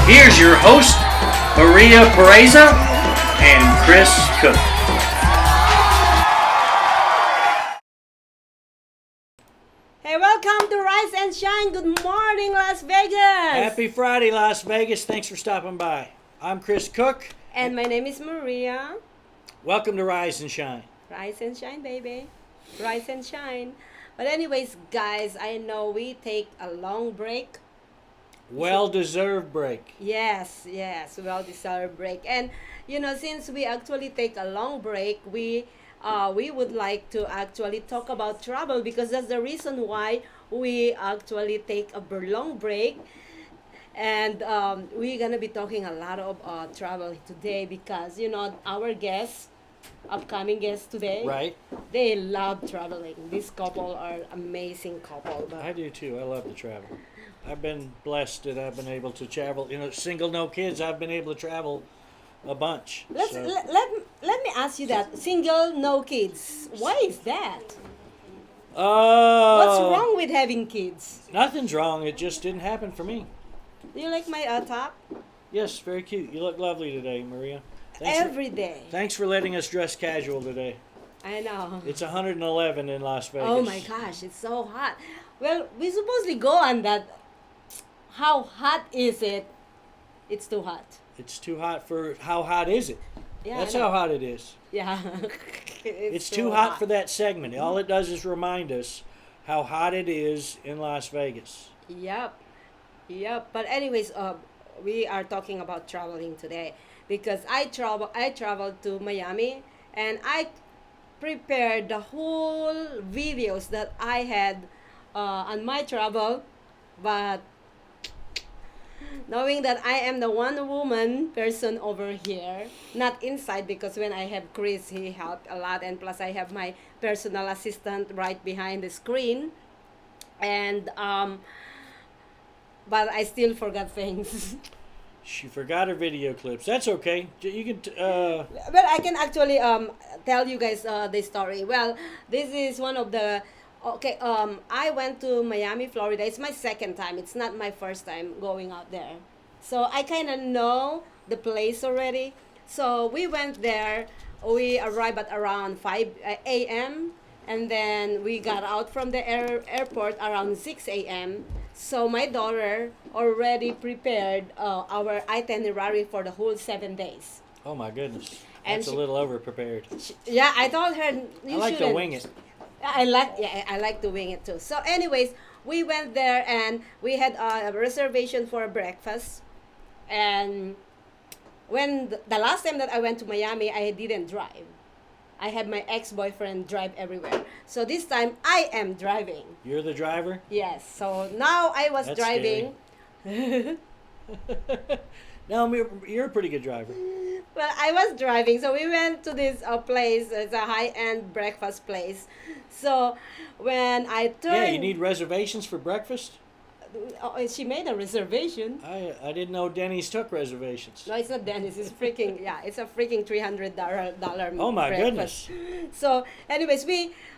Here's your host, Pureza and Chris Cook. Hey, welcome to Rise and Shine. Good morning, Las Vegas. Happy Friday, Las Vegas. Thanks for stopping by. I'm Chris Cook. And my name is Maria. Welcome to Rise and Shine. Rise and shine, baby. Rise and shine. But anyways, guys, I know we take a long break. Well-deserved break. Yes, well-deserved break. And, since we actually take a long break, we would like to actually talk about travel because that's the reason why we actually take a long break. And we're going to be talking a lot of travel today because, our guests, upcoming guests today, Right? they love traveling. This couple are amazing couple. But I do too. I love to travel. I've been blessed that I've been able to travel. Single, no kids, I've been able to travel a bunch. let So, me ask you that. Single, no kids. Why is that? uh, What's wrong with having kids? Nothing's wrong. It just didn't happen for me. Do you like my top? Yes, very cute. You look lovely today, Maria. Every day. Thanks for letting us dress casual today. I know. It's 111 in Las Vegas. Oh my gosh, it's so hot. Well, we supposedly go on that. How hot is it? It's too hot. It's too hot for... How hot is it? Yeah, That's I know. how hot it is. Yeah. It's too hot for that segment. All it does is remind us how hot it is in Las Vegas. Yep. But anyways, we are talking about traveling today because I traveled to Miami and I prepared the whole videos that I had on my travel, but knowing that I am the one woman person over here, not inside because when I have Chris, he helped a lot, and plus I have my personal assistant right behind the screen, and but I still forgot things. She forgot her video clips. That's okay. You can... Well, I can actually tell you guys the story. Well, this is one of the... Okay, I went to Miami, Florida. It's my second time. It's not my first time going out there. So I kind of know the place already. So we went there. We arrived at around 5 a.m. And then we got out from the airport around 6 a.m. So my daughter already prepared our itinerary for the whole 7 days. Oh my goodness. And That's a she- little over-prepared. Yeah, I told her I like to shouldn't. wing it. I like to wing it too. So anyways, we went there and we had a reservation for breakfast. And when the last time that I went to Miami, I didn't drive. I had my ex-boyfriend drive everywhere. So this time I am driving. You're the driver? Yes. So now I was That's driving. No, you're a pretty good driver. Well, I was driving, so we went to this place. It's a high-end breakfast place. So when I turned, Yeah, you need reservations for breakfast? she made a reservation. I didn't know Denny's took reservations. No, it's not Dennis. It's freaking it's a freaking $300 Oh my breakfast. goodness. So, anyways,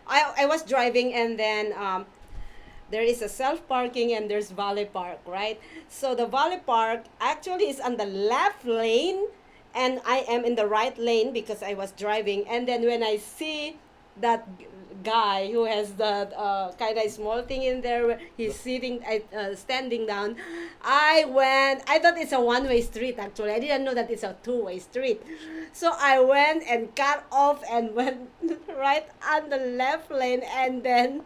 I was driving and then there is a self parking and there's Valley Park, right? So the Valley Park actually is on the left lane, and I am in the right lane because I was driving. And then when I see that guy who has the kind of small thing in there, where he's sitting, standing down, I thought it's a one-way street actually. I didn't know that it's a two-way street. So I went and cut off and went right on the left lane, and then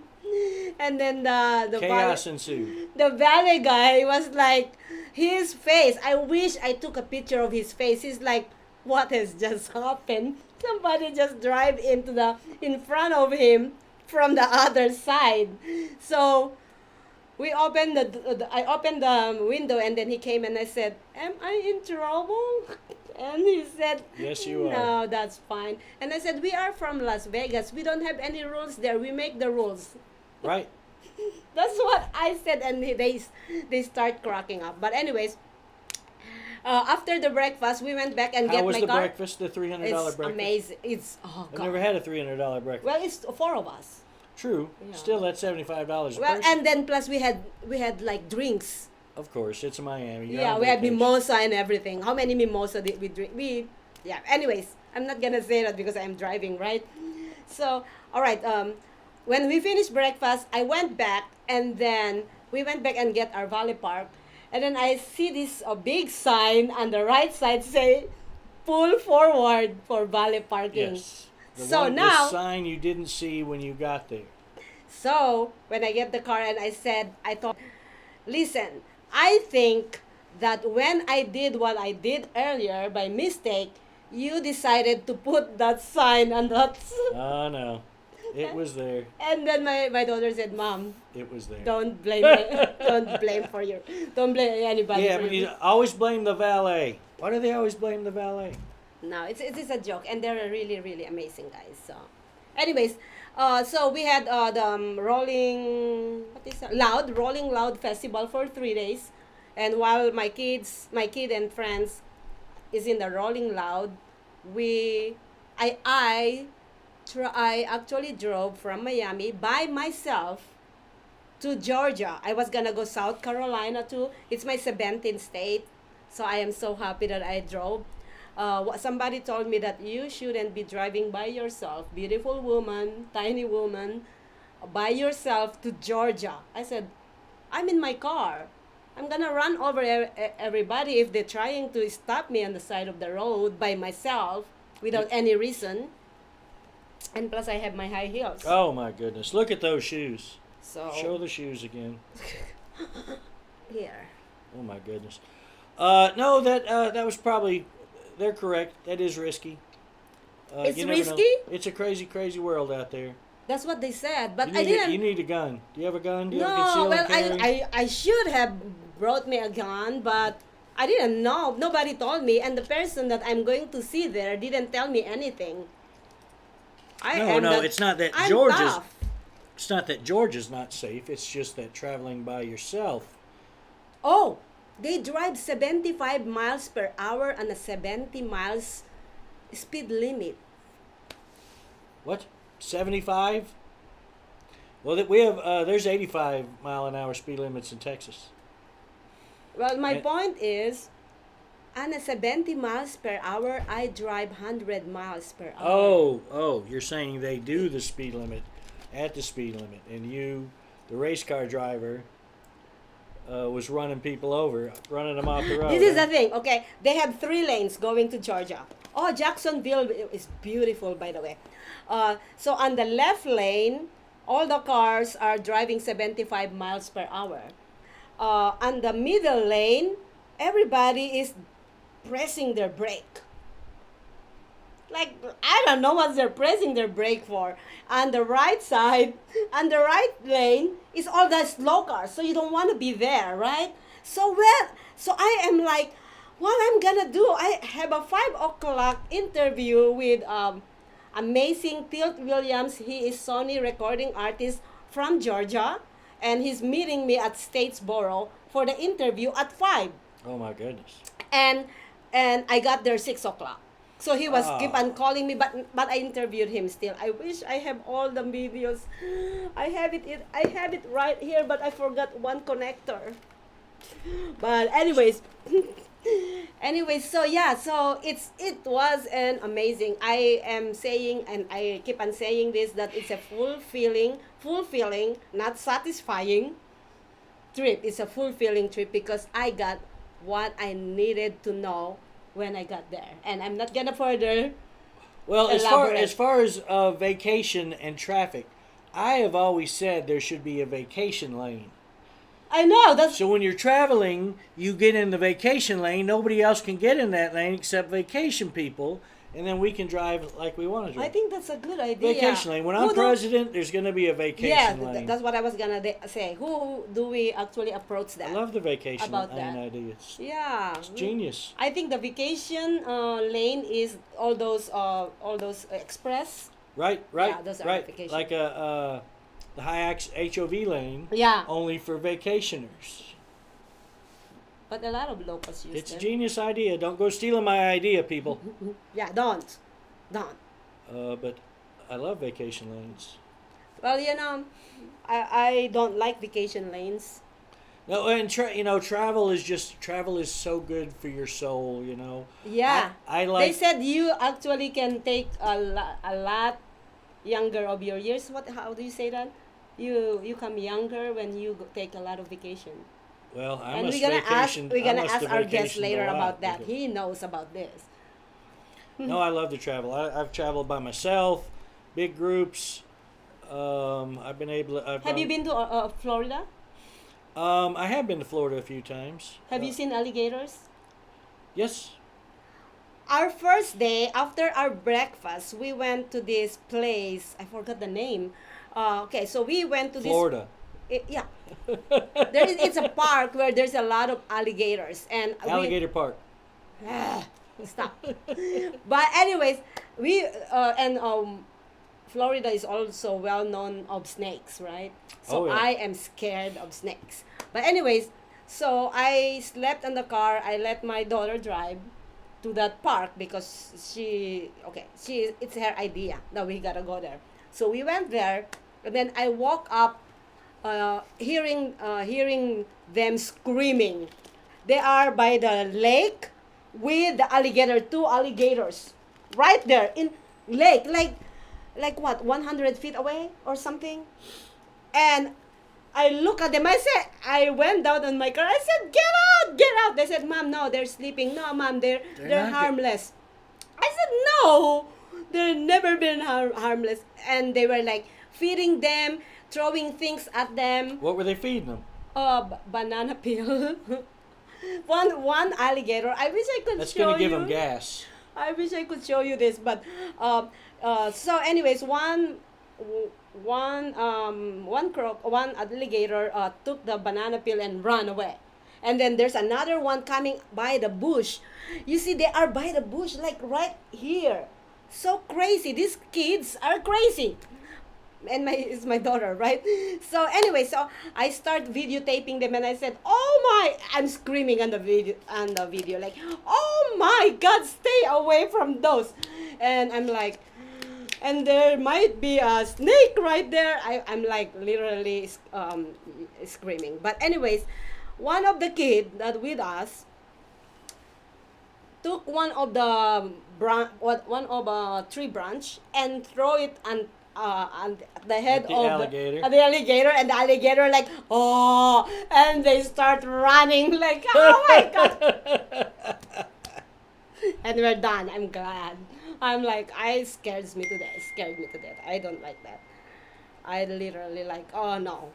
the Chaos ensued. the valet guy was like, his face, I wish I took a picture of his face. He's like, what has just happened? Somebody just drive in front of him from the other side. So we opened I opened the window, and then he came and I said, am I in trouble? And he said, Yes, you are. no, that's fine. And I said, we are from Las Vegas. We don't have any rules there. We make the rules. Right? That's what I said, and they start cracking up. But anyways, after the breakfast, we went back and How get was my the car. breakfast, the $300 It's breakfast? amazing. It's I've God. never had a $300 breakfast. Well, it's four of us. True. Yeah. Still, that's $75 a Well, person. and then plus we had like drinks Of course, it's Miami. You're Yeah, on we had vacation. mimosa and everything. How many mimosa did we drink? Yeah. Anyways, I'm not gonna say that because I'm driving, right? So, all right. When we finished breakfast, I went back, and then we went back and get our Valley Park, and then I see this big sign on the right side say, "Pull forward for Valley Parking." Yes. So the now, sign you didn't see when you got there. so when I get the car and I thought, listen, I think that when I did what I did earlier by mistake, you decided to put that sign on that. Oh no, it was there. And then my daughter said, Mom, It was there. don't blame me. Don't blame anybody Yeah, for but your you always blame the valet. Why do they always blame the valet? No, it's a joke, and they're really really amazing guys. So, anyways, so we had the rolling what is that? Rolling Loud festival for 3 days, and while my kid and friends is in the Rolling Loud, we I actually drove from Miami by myself to Georgia. I was gonna go South Carolina too. It's my 17th state, so I am so happy that I drove. Somebody told me that you shouldn't be driving by yourself, beautiful woman, tiny woman, by yourself to Georgia. I said, I'm in my car. I'm gonna run over everybody if they're trying to stop me on the side of the road by myself without any reason. And plus, I have my high heels. Oh my goodness! Look at those shoes. So Show the shoes again. here. Oh my goodness. No, that was probably. They're correct. That is risky. It's you never know. risky? It's a crazy, crazy world out there. That's what they said, but You I need didn't. you need a gun. Do you have a gun? Do you have a No, concealed well, carry? I should have brought me a gun, but I didn't know. Nobody told me, and the person that I'm going to see there didn't tell me anything. It's not that I'm Georgia's. tough. It's not that Georgia's not safe. It's just that traveling by yourself. Oh, they drive 75 miles per hour on a 70 miles speed limit. What? 75? Well, we have. There's 85-mile-an-hour speed limits in Texas. Well, my Eh. point is, on a 70 miles per hour, I drive 100 miles per hour. Oh, you're saying they do the speed limit at the speed limit, and you, the race car driver, was running people over, running them off the road. This is huh? the thing, okay? They have 3 lanes going to Georgia. Oh, Jacksonville is beautiful, by the way. So on the left lane, all the cars are driving 75 miles per hour. On the middle lane, everybody is pressing their brake. Like, I don't know what they're pressing their brake for. On the right side, on the right lane, is all the slow cars. So you don't want to be there, right? So I am like, what I'm gonna do? I have a 5 o'clock interview with amazing Tilt Williams. He is Sony recording artist from Georgia. And he's meeting me at Statesboro for the interview at 5. Oh my goodness. And I got there 6 o'clock. So he was keep on calling me, but I interviewed him still. I wish I have all the videos. I have it right here, but I forgot one connector. But anyways, so yeah, so it was an amazing. I am saying, and I keep on saying this, that it's a fulfilling, not satisfying trip. It's a fulfilling trip because I got what I needed to know when I got there, and I'm not gonna further. Well, Elaborate. as far as vacation and traffic, I have always said there should be a vacation lane. I know that's. So when you're traveling, you get in the vacation lane. Nobody else can get in that lane except vacation people, and then we can drive like we want to drive. I think that's a good idea. Vacation lane. When Who I'm don't- president, there's going to be a vacation Yeah, lane. that's what I was gonna say. Who do we actually approach that? I love the vacation About lane that. idea. Yeah. It's genius. I think the vacation lane is all those express. Right. Yeah, those are right. vacation. Like the high HOV lane, Yeah. only for vacationers. But a lot of locals use It's a them. genius idea. Don't go stealing my idea, people. Yeah, don't. But I love vacation lanes. Well, I don't like vacation lanes. No, and travel is so good for your soul. Yeah. I They like. said you actually can take a lot younger of your years. How do you say that? You come younger when you take a lot of vacation. Well, I And must vacation. we're I gonna must ask have our guest vacationed later a lot about that. because- He knows about this. No, I love to travel. I've traveled by myself, big groups. I've been able to. Have you been to Florida? I have been to Florida a few times. Have you seen alligators? Yes. Our first day after our breakfast, we went to this place. I forgot the name. Okay, so we went to Florida. Yeah, it's a park where there's a lot of alligators and Alligator Park. stop. But anyways, we and Florida is also well known of snakes, right? So Oh, yeah. I am scared of snakes. But anyways, so I slept in the car. I let my daughter drive to that park because it's her idea that we gotta go there. So we went there, and then I woke up hearing them screaming. They are by the lake with the alligator, two alligators, right there in lake, like what, 100 feet away or something. And I look at them. I went down on my car. I said, "Get out, get out!" They said, "Mom, no, they're sleeping. No, Mom, they're not harmless." I said, "No, they've never been harmless." And they were like feeding them, throwing things at them. What were they feeding them? Banana peel. one alligator. I wish I could That's show going to give you. them gas. I wish I could show you this, but so anyways, one alligator took the banana peel and ran away, and then there's another one coming by the bush. You see, they are by the bush, like right here. So crazy. These kids are crazy. And it's my daughter, right? So anyway, so I start videotaping them, and I said, "Oh my!" I'm screaming on the video, like, "Oh my God, stay away from those!" And I'm like, and there might be a snake right there. I'm like literally screaming. But anyways, one of the kid that with us took one of the tree branch and throw it on the head At the of alligator. The alligator, and the alligator like, oh, and they start running like, oh my God. And we're done. I'm glad. I'm like, it scares me to death. It scared me to death. I don't like that. I literally like, oh no.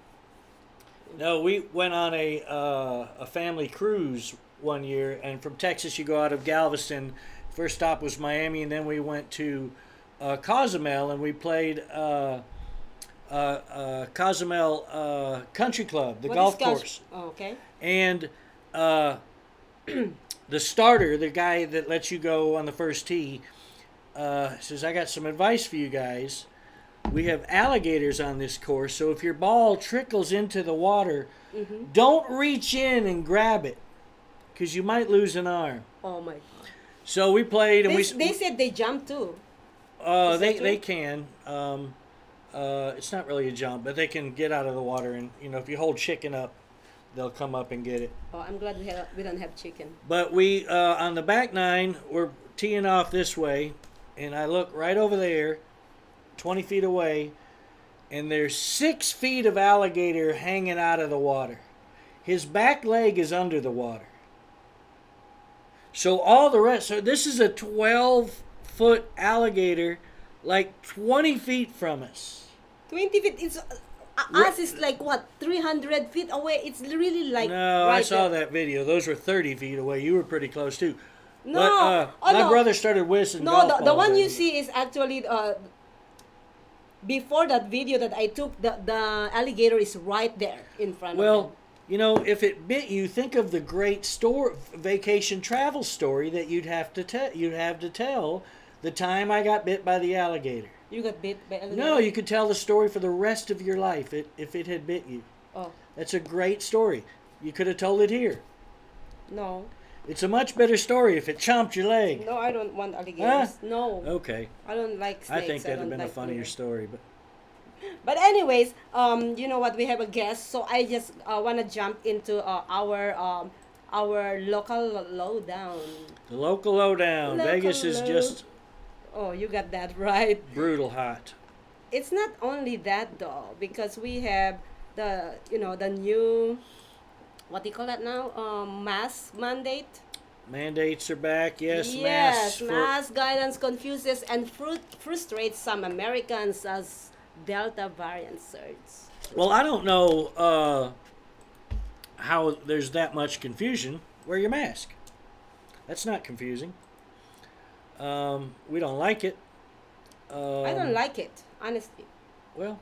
No, we went on a family cruise one year, and from Texas you go out of Galveston. First stop was Miami, and then we went to Cozumel, and we played Cozumel Country Club, the What golf is Cash- course. Oh, okay. And the starter, the guy that lets you go on the first tee, says, "I got some advice for you guys. We have alligators on this course, so if your ball trickles into the water, don't reach in and grab it, because you might lose an arm." Oh my God. So we played, and They said they jumped too. Is that they true? can. It's not really a jump, but they can get out of the water, and if you hold chicken up, they'll come up and get it. Oh, I'm glad we don't have chicken. But we on the back nine, we're teeing off this way, and I look right over there, 20 feet away, and there's 6 feet of alligator hanging out of the water. His back leg is under the water. So all the rest, so this is a 12-foot alligator, like 20 feet from us. 20 feet. It's us is like what, 300 feet away. It's really like. No, right I saw there. that video. Those were 30 feet away. You were pretty close too. No, But oh, my no. brother started whistling No, golf the balls one at you me. see is actually before that video that I took. The alligator is right there in front of Well, them. if it bit you, think of the great vacation travel story that you'd have to tell the time I got bit by the alligator. You got bit by alligator? No, you could tell the story for the rest of your life if it had bit you. Oh, That's a great story. You could have told it here. no. It's a much better story if it chomped your leg. No, I don't want alligators. Huh? No. Okay. I don't like snakes. I think that'd have don't been a like funnier alligators. story, but But anyways, you know what? We have a guest, so I just wanna jump into our local lowdown. The local lowdown. Local Vegas is low- just Oh, you got that right. brutal hot. It's not only that though, because we have the new, what do you call that now? Mask mandate. Mandates are back. Yes, Yes, masks. mask guidance confuses and frustrates some Americans as Delta variant surge. Well, I don't know how there's that much confusion. Wear your mask. That's not confusing. We don't like it. I don't like it, honestly. Well,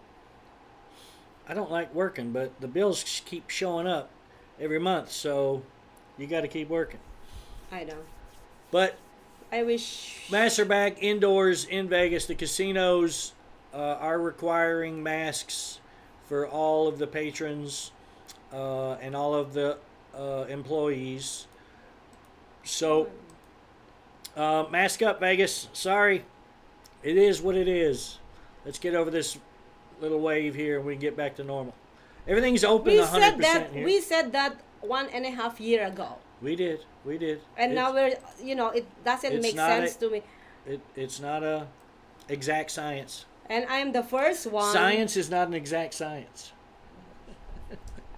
I don't like working, but the bills keep showing up every month, so you got to keep working. I know. But I wish. masks are back indoors in Vegas. The casinos are requiring masks for all of the patrons and all of the employees. So, mask up, Vegas. Sorry. It is what it is. Let's get over this little wave here and we can get back to normal. Everything's open We 100% said that. here. We said that 1.5 years ago, We did. and now It's- we're. It doesn't it's make not sense a- to me. It's not a exact science. And I'm the first one. Science is not an exact science.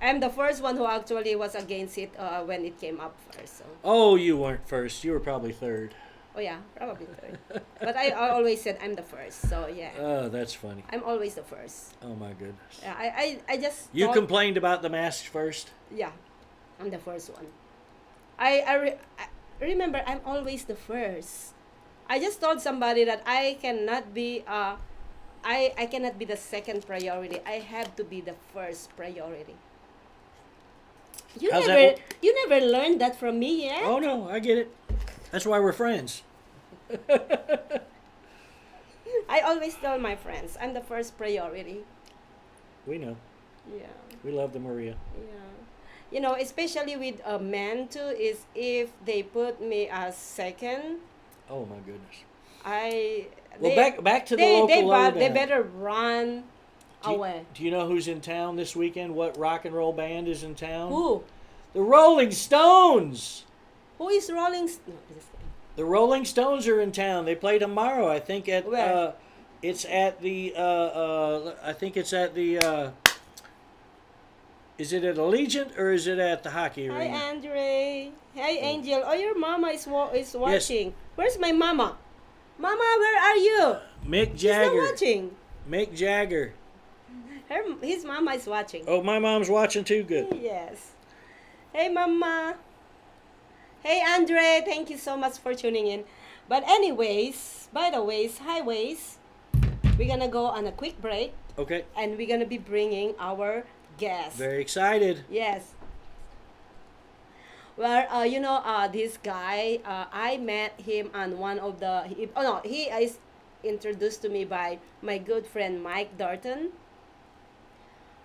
I'm the first one who actually was against it when it came up first. So. Oh, you weren't first. You were probably third. Oh yeah, probably third. But I always said I'm the first. So yeah, Oh, that's funny. I'm always the first. Oh my goodness. Yeah, I just. You thought- complained about the masks first. Yeah, I'm the first one. I remember I'm always the first. I just told somebody that I cannot be I cannot be the second priority. I have to be the first priority. You How's never that you never learned that from me yet? Oh no, I get it. That's why we're friends. I always tell my friends I'm the first priority. We know. Yeah. We love the Maria. Yeah. You know, especially with men too, is if they put me as second, Oh my goodness. they, back to the they, local they, lowdown. they better run Do you- away. Do you know who's in town this weekend? What rock and roll band is in town? Who? The Rolling Stones. Who is Rolling? No, just kidding. The Rolling Stones are in town. They play tomorrow. I think at Where? it's at the I think it's at the is it at Allegiant or is it at the hockey Hi, arena? Andre. Hi, Angel. Oh, your mama is watching. Where's my mama? Mama, where are you? Mick She's not Jagger. watching. Mick Jagger. His mama is watching. Oh, my mom's watching too. Good. Yes. Hey, Mama. Hey, Andre. Thank you so much for tuning in. But anyways, by the ways, highways, we're gonna go on a quick break, Okay. and we're gonna be bringing our guest. Very excited. Yes. Well, this guy, I met him on one of the. He is introduced to me by my good friend Mike Darton,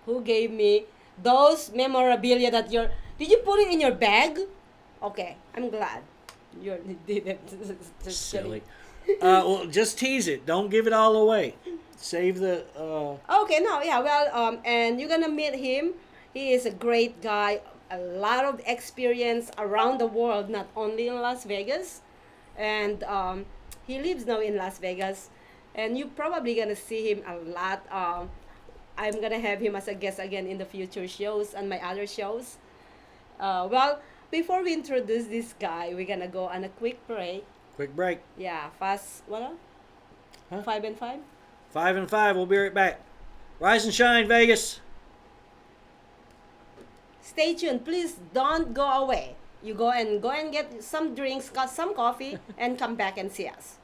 who gave me those memorabilia that you're. Did you put it in your bag? Okay, I'm glad you didn't. Just Silly. kidding. Well, just tease it. Don't give it all away. Save the. Okay, no, yeah, well, and you're gonna meet him. He is a great guy, a lot of experience around the world, not only in Las Vegas, and he lives now in Las Vegas, and you're probably gonna see him a lot. I'm gonna have him as a guest again in the future shows and my other shows. Well, before we introduce this guy, we're gonna go on a quick break. Quick break. Yeah, fast. What? Huh? 5 and 5. 5 and 5. We'll be right back. Rise and shine, Vegas. Stay tuned. Please don't go away. You go and get some drinks, got some coffee, and come back and see us.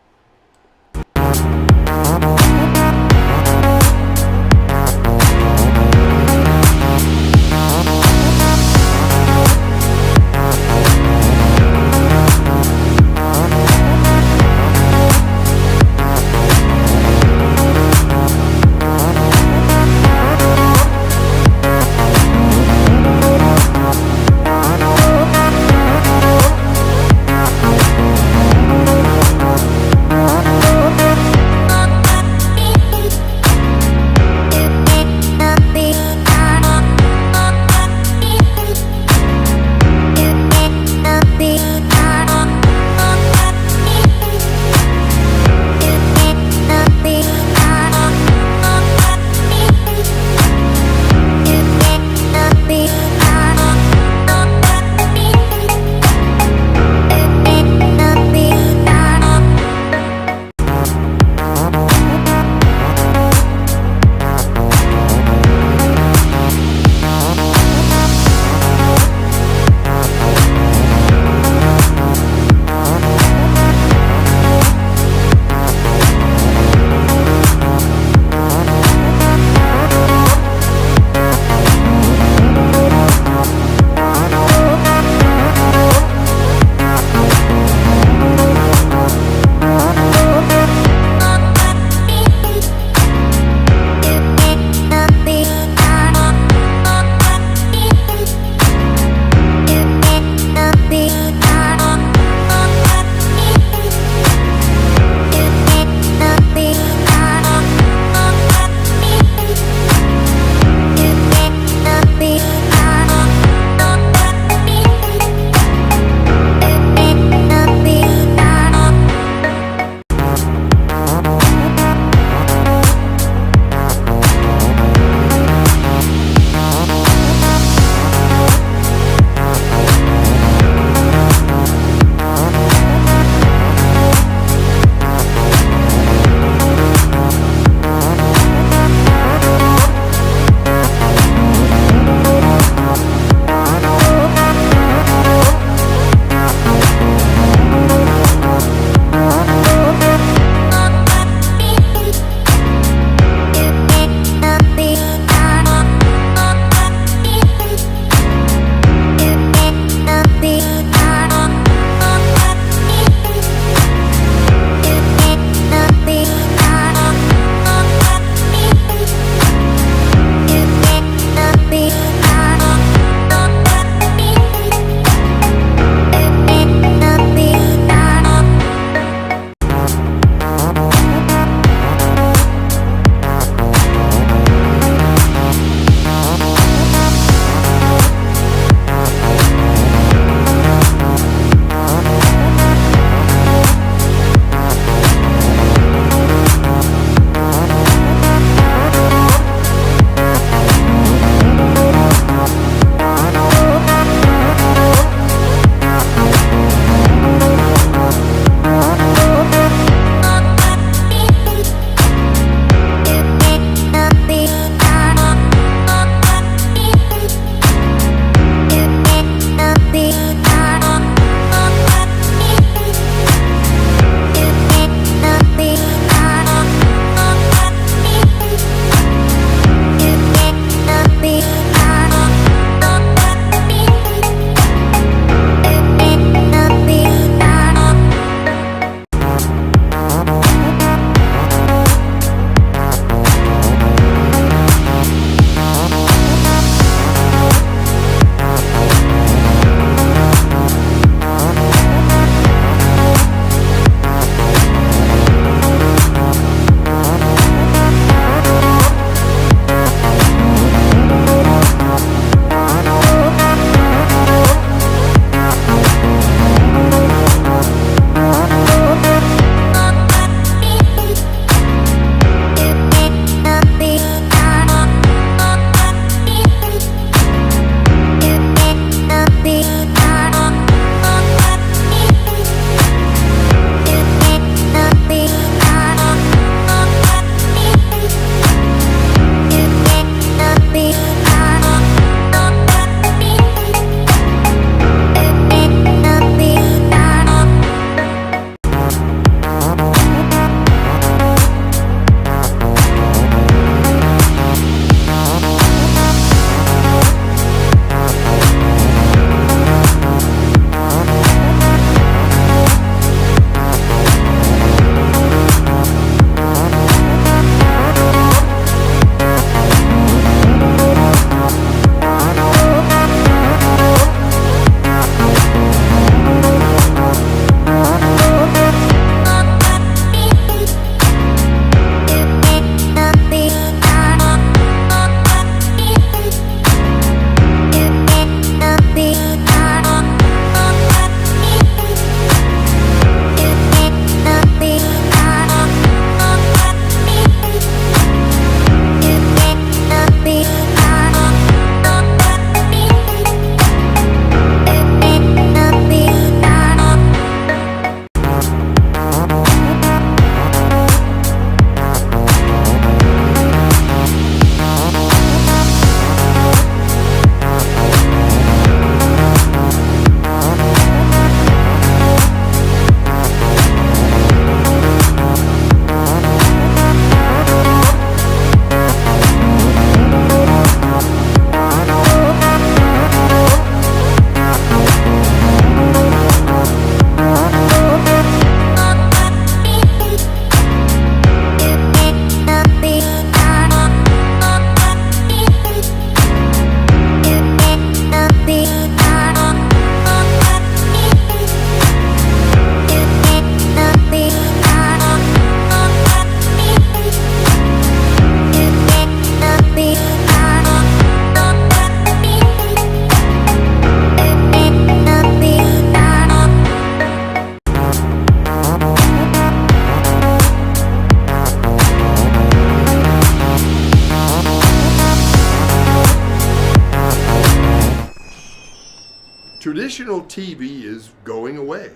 Traditional TV is going away.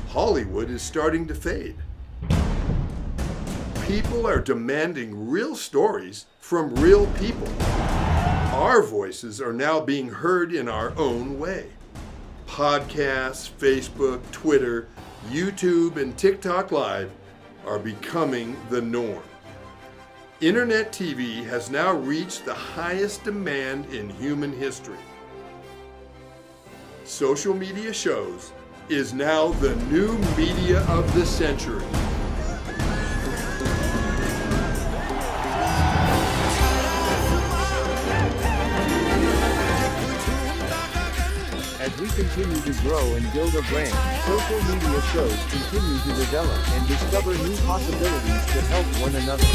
Hollywood is starting to fade. People are demanding real stories from real people. Our voices are now being heard in our own way. Podcasts, Facebook, Twitter, YouTube, and TikTok Live are becoming the norm. Internet TV has now reached the highest demand in human history. Social media shows is now the new media of the century. As we continue to grow and build a brand, social media shows continue to develop and discover new possibilities to help one another.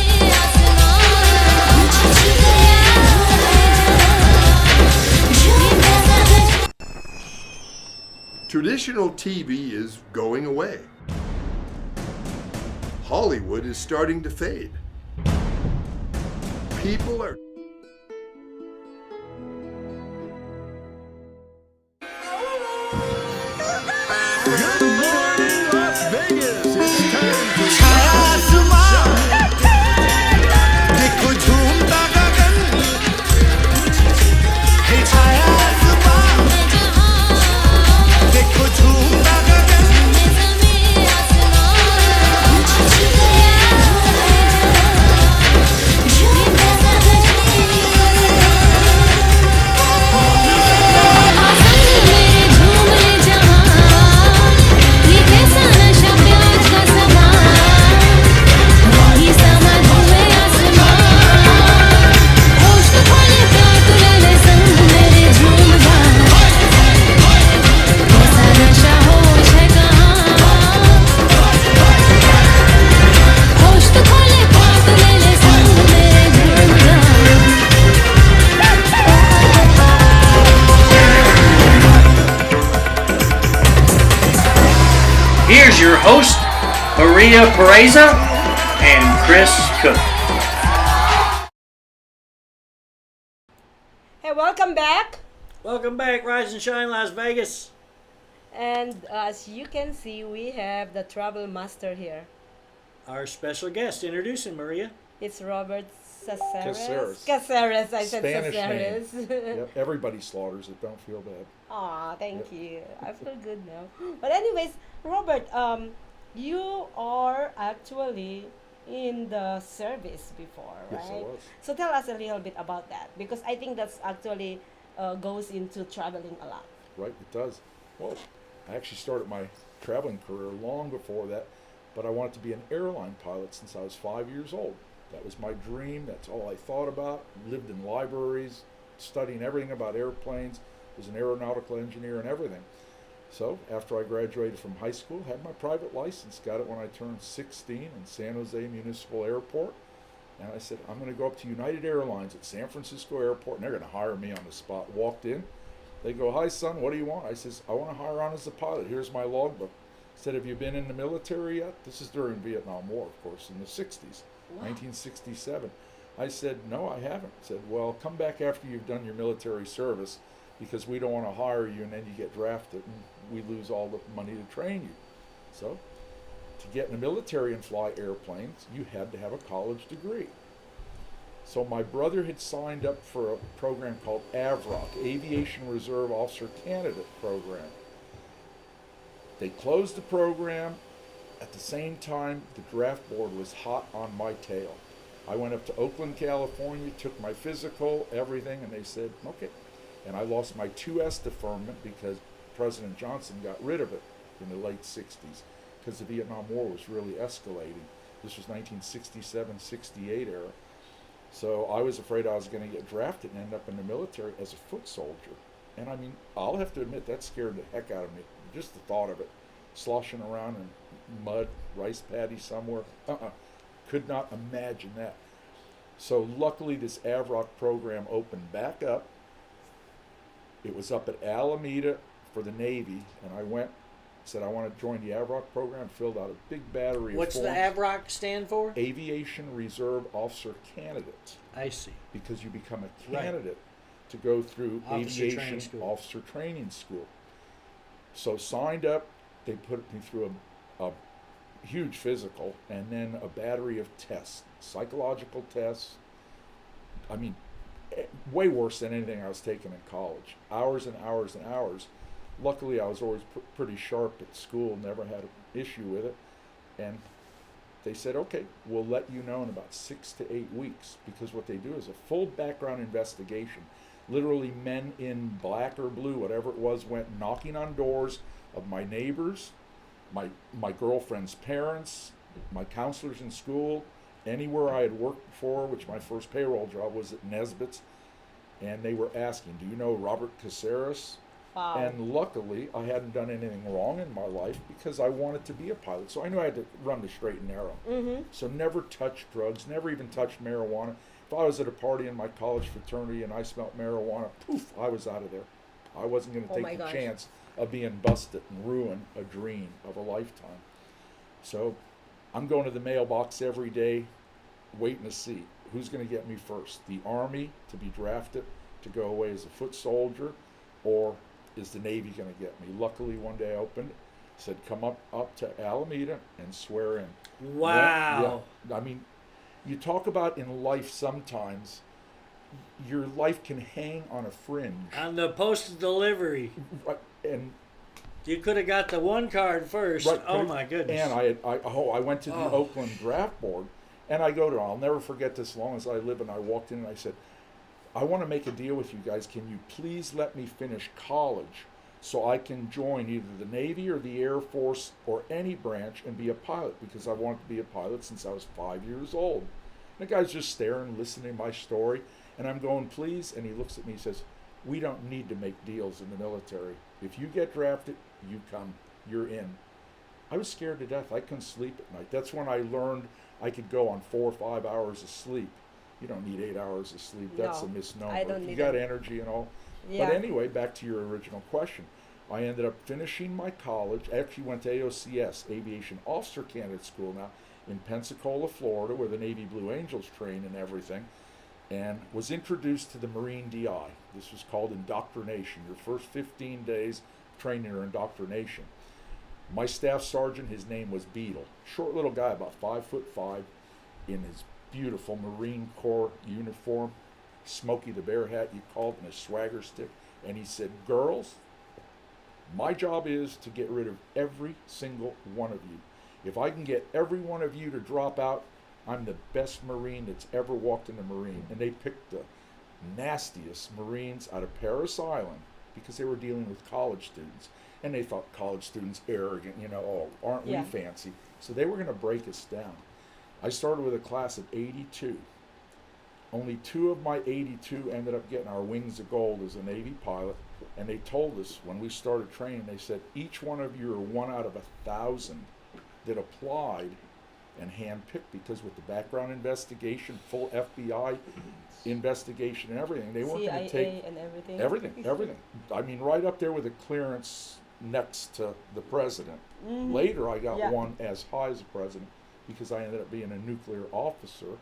Traditional TV is going away. Hollywood is starting to fade. People are Here's your host, Pureza and Chris Cook. Hey, welcome back. Welcome back, Rise and Shine Las Vegas. And as you can see, we have the travel master here. Our special guest, introduce him, Maria. It's Robert Caceres. Caceres. Caceres, I said Spanish Caceres. Yep, everybody slaughters it. Don't feel bad. Aw, thank you. I feel good now. But anyways, Robert, you are actually in the service before, right? Yes, I was. So tell us a little bit about that, because I think that's actually goes into traveling a lot. Right, it does. Well, I actually started my traveling career long before that, but I wanted to be an airline pilot since I was 5 years old. That was my dream. That's all I thought about. Lived in libraries, studying everything about airplanes. Was an aeronautical engineer and everything. So after I graduated from high school, had my private license. Got it when I turned 16 in San Jose Municipal Airport. And I said, I'm going to go up to United Airlines at San Francisco Airport, and they're going to hire me on the spot. Walked in. They go, hi, son, what do you want? I says, I want to hire on as a pilot. Here's my logbook. Said, have you been in the military yet? This is during Vietnam War, of course, in the 60s, wow. 1967. I said, no, I haven't. Said, well, come back after you've done your military service, because we don't want to hire you and then you get drafted and we lose all the money to train you. So to get in the military and fly airplanes, you had to have a college degree. So my brother had signed up for a program called AVROC, Aviation Reserve Officer Candidate Program. They closed the program. At the same time, the draft board was hot on my tail. I went up to Oakland, California, took my physical, everything, and they said, okay. And I lost my 2S deferment because President Johnson got rid of it in the late 60s because the Vietnam War was really escalating. This was 1967, 68 era. So I was afraid I was going to get drafted and end up in the military as a foot soldier. And I mean, I'll have to admit, that scared the heck out of me. Just the thought of it. Sloshing around in mud, rice paddy somewhere. Could not imagine that. So luckily this AVROC program opened back up. It was up at Alameda for the Navy, and I went, said I want to join the AVROC program, filled out a big battery of What's forms. the AVROC stand for? Aviation Reserve Officer Candidate. I see. Because you become a candidate to go through Officer aviation training school. officer training school. So signed up, they put me through a huge physical and then a battery of tests, psychological tests. I mean, way worse than anything I was taking in college. Hours and hours and hours. Luckily, I was always pretty sharp at school, never had an issue with it. And they said, okay, we'll let you know in about 6 to 8 weeks, because what they do is a full background investigation. Literally, men in black or blue, whatever it was, went knocking on doors of my neighbors, my girlfriend's parents, my counselors in school, anywhere I had worked before, which my first payroll job was at Nesbitt's, and they were asking, do you know Robert Caceres? Wow. And luckily, I hadn't done anything wrong in my life because I wanted to be a pilot. So I knew I had to run the straight and narrow. Mm-hmm. So never touched drugs, never even touched marijuana. If I was at a party in my college fraternity and I smelled marijuana, poof, I was out of there. I wasn't going to Oh my take the gosh. chance of being busted and ruin a dream of a lifetime. So I'm going to the mailbox every day, waiting to see who's going to get me first. The Army to be drafted to go away as a foot soldier, or is the Navy going to get me? Luckily, one day I opened it, said, come up to Alameda and swear in. Wow. Yeah. I mean, you talk about in life sometimes, your life can hang on a fringe. On the postal delivery, Right, and you could have got the one card first. right, Oh my goodness. And I went to the Oakland draft board, and I go to, I'll never forget this as long as I live, and I walked in and I said, I want to make a deal with you guys. Can you please let me finish college so I can join either the Navy or the Air Force or any branch and be a pilot? Because I wanted to be a pilot since I was 5 years old. And the guy's just staring, listening to my story, and I'm going, please? And he looks at me and says, we don't need to make deals in the military. If you get drafted, you come. You're in. I was scared to death. I couldn't sleep at night. That's when I learned I could go on 4 or 5 hours of sleep. You don't need 8 hours of sleep. That's No, a misnomer. I don't You need got it. energy and all. Yeah. But anyway, back to your original question. I ended up finishing my college. I actually went to AOCS, Aviation Officer Candidate School now, in Pensacola, Florida, where the Navy Blue Angels train and everything, and was introduced to the Marine DI. This was called indoctrination. Your first 15 days training or indoctrination. My staff sergeant, his name was Beetle. Short little guy, about 5'5", in his beautiful Marine Corps uniform, Smokey the Bear hat, you called, and a swagger stick. And he said, girls, my job is to get rid of every single one of you. If I can get every one of you to drop out, I'm the best Marine that's ever walked in the Marine. And they picked the nastiest Marines out of Paris Island because they were dealing with college students. And they thought college students arrogant, oh, aren't Yeah. we fancy? So they were going to break us down. I started with a class of 82. Only 2 of my 82 ended up getting our wings of gold as a Navy pilot. And they told us when we started training, they said, each one of you are 1 out of 1,000 that applied and handpicked, because with the background investigation, full FBI investigation and everything, they weren't going to CIA take and everything. everything. I mean, right up there with the clearance next to the president. Later, I got Yeah. one as high as the president because I ended up being a nuclear officer.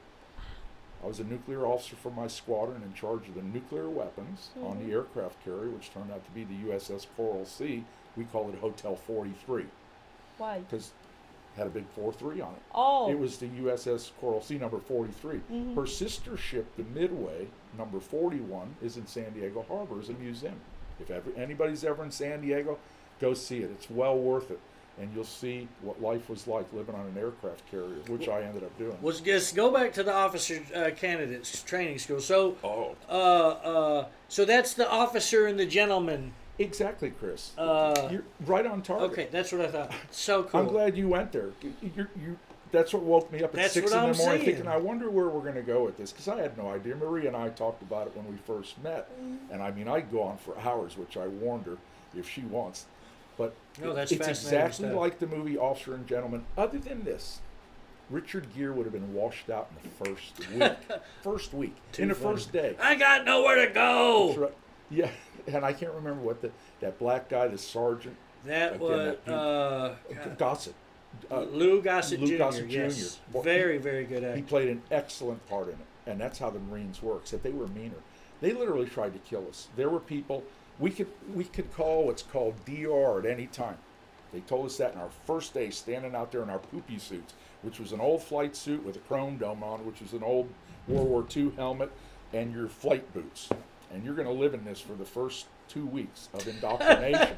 I was a nuclear officer for my squadron in charge of the nuclear weapons on the aircraft carrier, which turned out to be the USS Coral Sea. We called it Hotel 43 Why? because it had a big 43 on it. Oh. It was the USS Coral Sea number 43. Her sister ship, the Midway, number 41, is in San Diego Harbor as a museum. If anybody's ever in San Diego, go see it. It's well worth it. And you'll see what life was like living on an aircraft carrier, which I ended up doing. Was just go back to the officer candidates training school. So, so that's the officer and the gentleman. Exactly, Chris. You're right on target. Okay, that's what I thought. So cool. I'm glad you went there. That's what woke me up at That's 6 what in the I'm morning saying. thinking, I wonder where we're going to go with this, because I had no idea. Maria and I talked about it when we first met, and I mean, I'd go on for hours, which I warned her if she wants. But No, that's it's fascinating exactly stuff. like the movie Officer and Gentleman. Other than this, Richard Gere would have been washed out in the first week. First week. Too in the funny. first day. I got nowhere to go. That's right. Yeah, and I can't remember what that black guy, the sergeant. That Again, was Gossett. Lou Gossett Lou Jr. Gossett Yes, Jr. very, very good He actor. played an excellent part in it, and that's how the Marines work. Except they were meaner. They literally tried to kill us. There were people, we could call what's called DR at any time. They told us that in our first day, standing out there in our poopy suits, which was an old flight suit with a chrome dome on, which was an old World War II helmet, and your flight boots. And you're going to live in this for the first 2 weeks of indoctrination.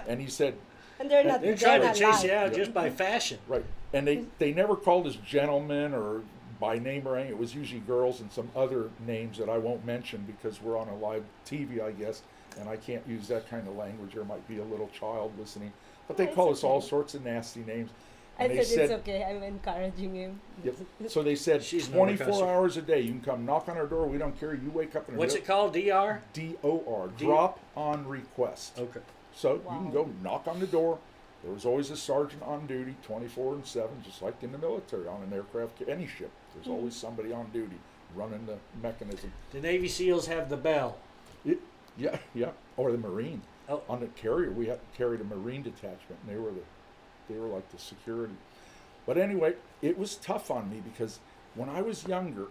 And he said, And they're not. They're trying to not chase you live. out just by fashion. right. And they never called us gentlemen or by name or anything. It was usually girls and some other names that I won't mention because we're on a live TV, I guess, and I can't use that kind of language. There might be a little child listening. But they Oh, it's call us all okay. sorts of nasty names. I And they said it's okay. I'm encouraging him. Yep. So they said She's an 24 overcusser. hours a day. You can come knock on our door. We don't care. You wake up in the What's middle. it called? DR? DOR. Drop on request. Okay. So you Wow. can go knock on the door. There was always a sergeant on duty 24/7, just like in the military on an aircraft, any ship. There's always somebody on duty running the mechanism. The Navy SEALs have the bell. Yeah. Or the Marine. Oh. On the carrier, we had carried a Marine detachment, and they were like the security. But anyway, it was tough on me because when I was younger,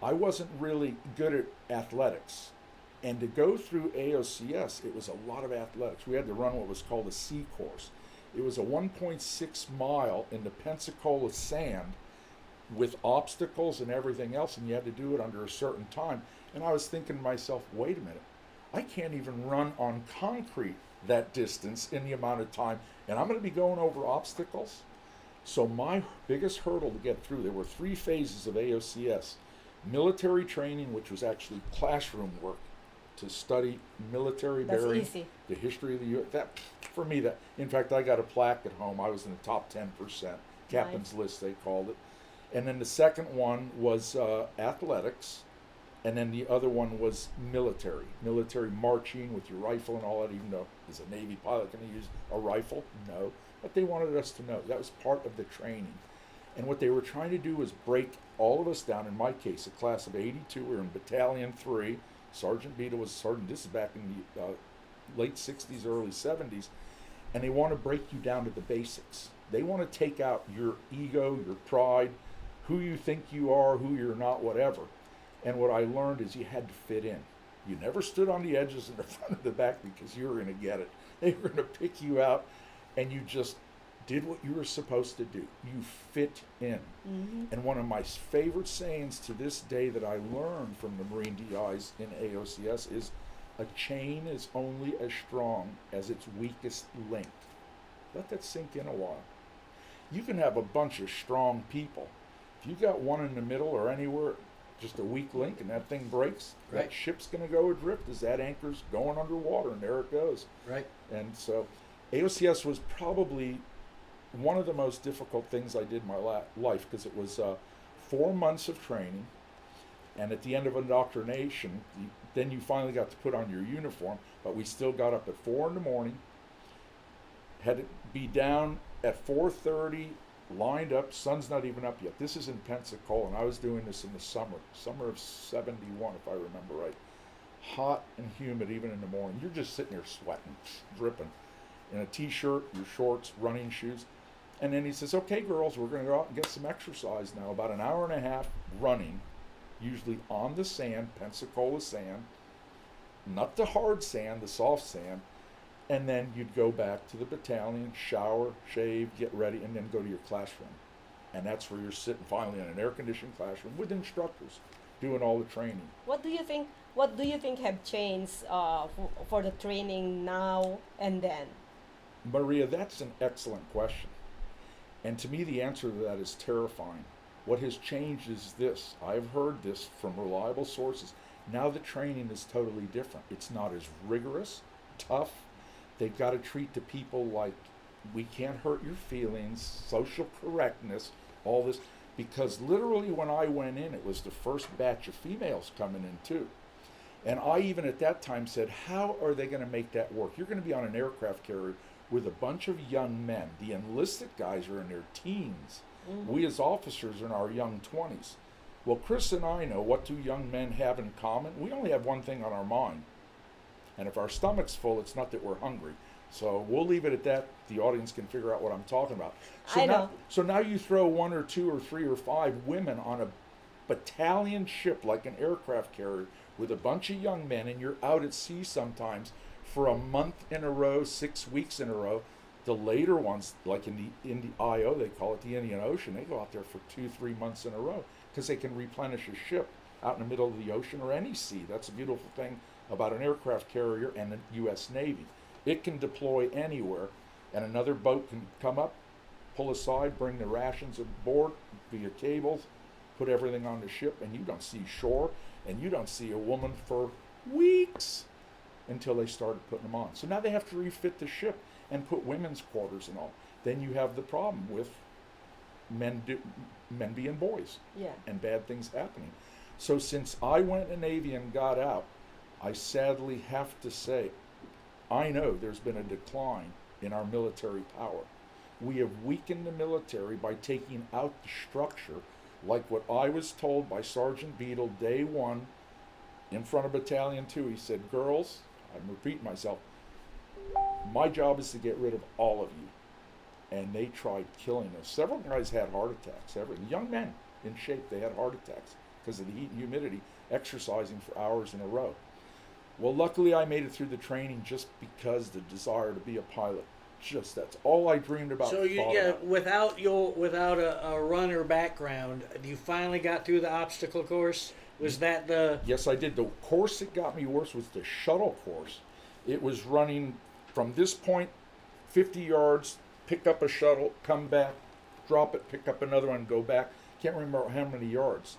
I wasn't really good at athletics. And to go through AOCS, it was a lot of athletics. We had to run what was called a C course. It was a 1.6 mile in the Pensacola sand with obstacles and everything else, and you had to do it under a certain time. And I was thinking to myself, wait a minute, I can't even run on concrete that distance in the amount of time, and I'm going to be going over obstacles. So my biggest hurdle to get through, there were 3 phases of AOCS. Military training, which was actually classroom work to study military That's bearing, easy. the history of the U.S. That, for me, that, in fact, I got a plaque at home. I was in the top 10%, captain's list they called it. And then the second one was athletics, and then the other one was military marching with your rifle and all that. Even though as a Navy pilot, can you use a rifle? No, but they wanted us to know. That was part of the training. And what they were trying to do was break all of us down. In my case, a class of 82, we were in Battalion 3. Sergeant Beta was sergeant. This is back in the late 60s, early 70s. And they want to break you down to the basics. They want to take out your ego, your pride, who you think you are, who you're not, whatever. And what I learned is you had to fit in. You never stood on the edges in the front or the back because you were going to get it. They were going to pick you out, and you just did what you were supposed to do. You fit in. Mm-hmm. And one of my favorite sayings to this day that I learned from the Marine DIs in AOCS is, a chain is only as strong as its weakest link. Let that sink in a while. You can have a bunch of strong people. If you got one in the middle or anywhere, just a weak link, and that thing breaks, Right. that ship's going to go adrift as that anchor's going underwater, and there it goes. Right. And so AOCS was probably one of the most difficult things I did in my life because it was 4 months of training, and at the end of indoctrination, then you finally got to put on your uniform, but we still got up at 4 in the morning, had to be down at 4:30, lined up, sun's not even up yet. This is in Pensacola, and I was doing this in the summer of 71, if I remember right. Hot and humid even in the morning. You're just sitting there sweating, dripping, in a t-shirt, your shorts, running shoes. And then he says, okay, girls, we're going to go out and get some exercise now. About an hour and a half running, usually on the sand, Pensacola sand, not the hard sand, the soft sand. And then you'd go back to the battalion, shower, shave, get ready, and then go to your classroom. And that's where you're sitting finally in an air-conditioned classroom with instructors doing all the training. What do you think? What do you think have changed for the training now and then? Maria, that's an excellent question. And to me, the answer to that is terrifying. What has changed is this. I've heard this from reliable sources. Now the training is totally different. It's not as rigorous, tough. They've got to treat the people like, we can't hurt your feelings, social correctness, all this. Because literally when I went in, it was the first batch of females coming in too. And I even at that time said, how are they going to make that work? You're going to be on an aircraft carrier with a bunch of young men. The enlisted guys are in their teens. Mm-hmm. We as officers are in our young 20s. Well, Chris and I know what do young men have in common. We only have one thing on our mind. And if our stomach's full, it's not that we're hungry. So we'll leave it at that. The audience can figure out what I'm talking about. I know. So now you throw 1 or 2 or 3 or 5 women on a battalion ship like an aircraft carrier with a bunch of young men, and you're out at sea sometimes for a month in a row, 6 weeks in a row. The later ones, like in the IO, they call it the Indian Ocean, they go out there for 2-3 months in a row because they can replenish a ship out in the middle of the ocean or any sea. That's a beautiful thing about an aircraft carrier and the U.S. Navy. It can deploy anywhere, and another boat can come up, pull aside, bring the rations aboard via cables, put everything on the ship, and you don't see shore, and you don't see a woman for weeks until they started putting them on. So now they have to refit the ship and put women's quarters and all. Then you have the problem with men being boys, Yeah. and bad things happening. So since I went in the Navy and got out, I sadly have to say, I know there's been a decline in our military power. We have weakened the military by taking out the structure, like what I was told by Sergeant Beadle day one in front of Battalion 2. He said, girls, I'm repeating myself, my job is to get rid of all of you. And they tried killing us. Several guys had heart attacks. Young men in shape, they had heart attacks because of the heat and humidity, exercising for hours in a row. Well, luckily I made it through the training just because the desire to be a pilot. Just that's all I dreamed about. So without a runner background, you finally got through the obstacle course. Was that the? Yes, I did. The course that got me worse was the shuttle course. It was running from this point, 50 yards, pick up a shuttle, come back, drop it, pick up another one, go back. Can't remember how many yards,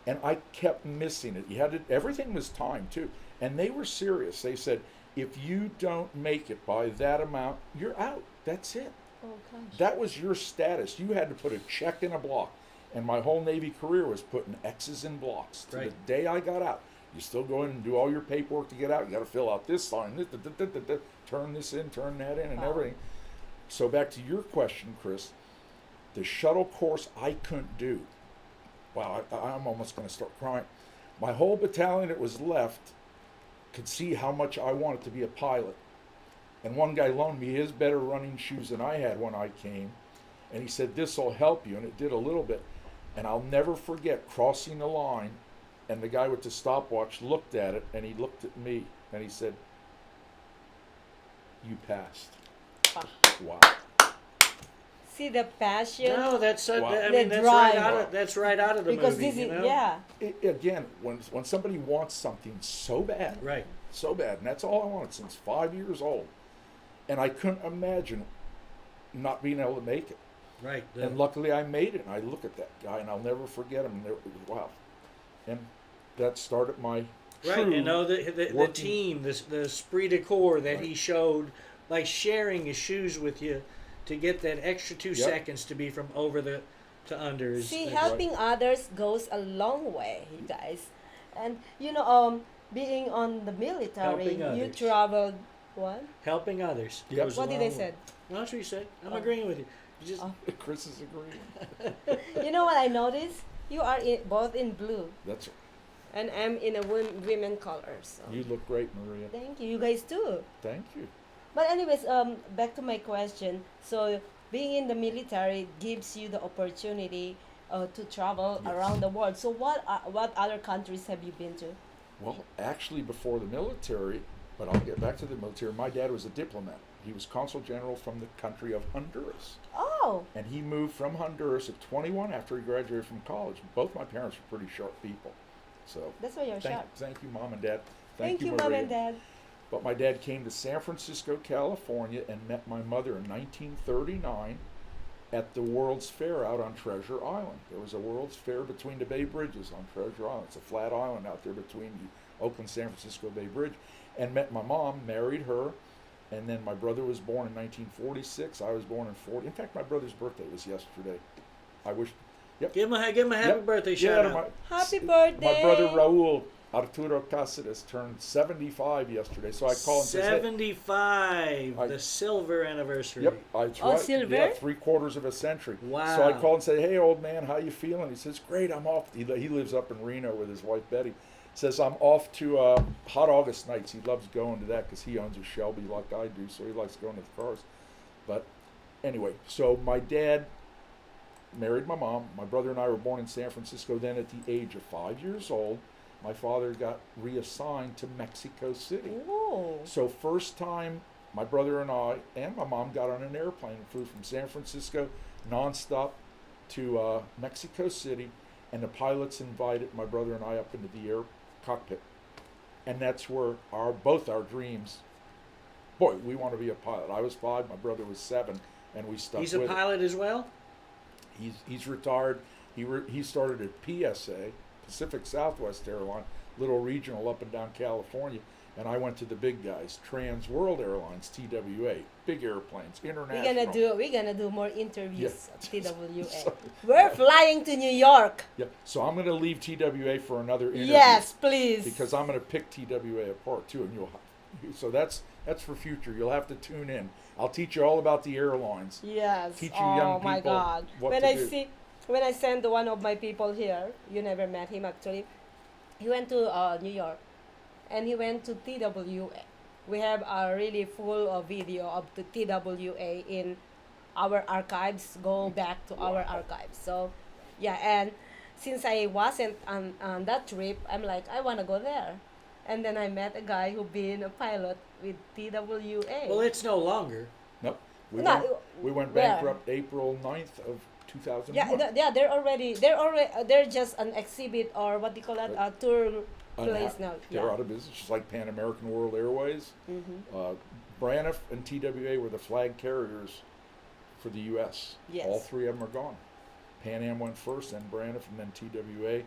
and I kept missing it. You had to, everything was timed too, and they were serious. They said, if you don't make it by that amount, you're out. That's it. Oh, gosh. That was your status. You had to put a check in a block. And my whole Navy career was putting X's in blocks. To Right. the day I got out, you still go in and do all your paperwork to get out. You got to fill out this sign, this, turn this in, turn that in, and Wow. everything. So back to your question, Chris, the shuttle course I couldn't do. Wow, I'm almost going to start crying. My whole battalion that was left could see how much I wanted to be a pilot. And one guy loaned me his better running shoes than I had when I came. And he said, this will help you. And it did a little bit. And I'll never forget crossing the line. And the guy with the stopwatch looked at it. And he looked at me. And he said, you passed. Wow. See the passion? No, that's Wow. I The mean that's drive. right out of the Because movie. this you is, know? yeah. Again, when somebody wants something so bad. Right. So bad. And that's all I wanted since 5 years old. And I couldn't imagine not being able to make it. Right. And luckily I made it. And I look at that guy and I'll never forget him. And wow. And that started my Right, true you know the working- team, the esprit de corps that Right. he showed by sharing his shoes with you to get that extra 2 Yep. seconds to be from over to under. Is, See, is- helping others goes a long way, you guys. And being on the military, Helping you others. traveled what? helping others. Yep. goes a What did long they way. say? No, that's what you said. I'm Oh. agreeing with you. You just Oh. Chris is agreeing. You know what I noticed? You are both in blue, That's and I'm in a women color. So you look great, Maria. thank you. You guys too. Thank you. But anyways, back to my question. So being in the military gives you the opportunity to travel Yes. around the world. So what other countries have you been to? Well, actually, before the military, but I'll get back to the military. My dad was a diplomat. He was consul general from the country of Honduras. Oh, And he moved from Honduras at 21 after he graduated from college. Both my parents were pretty sharp people. So that's why you're sharp. thank you, Mom and Dad. Thank you, Maria. Mom and Dad. But my dad came to San Francisco, California, and met my mother in 1939 at the World's Fair out on Treasure Island. There was a World's Fair between the Bay Bridges on Treasure Island. It's a flat island out there between the Oakland, San Francisco Bay Bridge. And met my mom, married her, and then my brother was born in 1946. I was born in 40. In fact, my brother's birthday was yesterday. I wish. Yep. give him a happy Yep. birthday Yeah, shout out. Happy birthday. my brother Raul Arturo Caceres turned 75 yesterday, so I call and say, hey, 75, I- the silver anniversary. yep, that's Oh, right. silver? Yeah, 3/4 of a century. Wow. So I call and say, hey, old man, how you feeling? He says, great, I'm off. He lives up in Reno with his wife, Betty. Says, I'm off to Hot August nights. He loves going to that because he owns a Shelby like I do, so he likes going to the cars. But anyway, so my dad married my mom. My brother and I were born in San Francisco then at the age of 5 years old. my father got reassigned to Mexico City. Oh. So first time my brother and I and my mom got on an airplane and flew from San Francisco nonstop to Mexico City, and the pilots invited my brother and I up into the air cockpit, and that's where both our dreams. Boy, we want to be a pilot. I was 5, my brother was 7, and we stuck. He's a with pilot as well? it. He's retired. He started at PSA, Pacific Southwest Airline, little regional up and down California. And I went to the big guys, Trans World Airlines, TWA, big airplanes, international. We're gonna do more interviews Yeah. at TWA. So- We're flying to New York. Yeah, so I'm going to leave TWA for another interview. Yes, please. Because I'm going to pick TWA apart too, and so that's for future. You'll have to tune in. I'll teach you all about the airlines. Yes. Teach you oh young my people God. what when to I do. when I send one of my people here, you never met him actually. He went to New York, and he went to TWA. We have a really full video of the TWA in our archives. Go back to our archives. So, yeah, and since I wasn't on that trip, I'm like, I want to go there. And then I met a guy who been a pilot with TWA. Well, it's no longer. Nope. No, We went where? bankrupt April 9th of 2001. Yeah, they're just an exhibit, or what do you call that, a tour place now. They're out of business, just like Pan American World Airways. Braniff and TWA were the flag carriers for the U.S. Yes. All 3 of them are gone. Pan Am went first, then Braniff, and then TWA.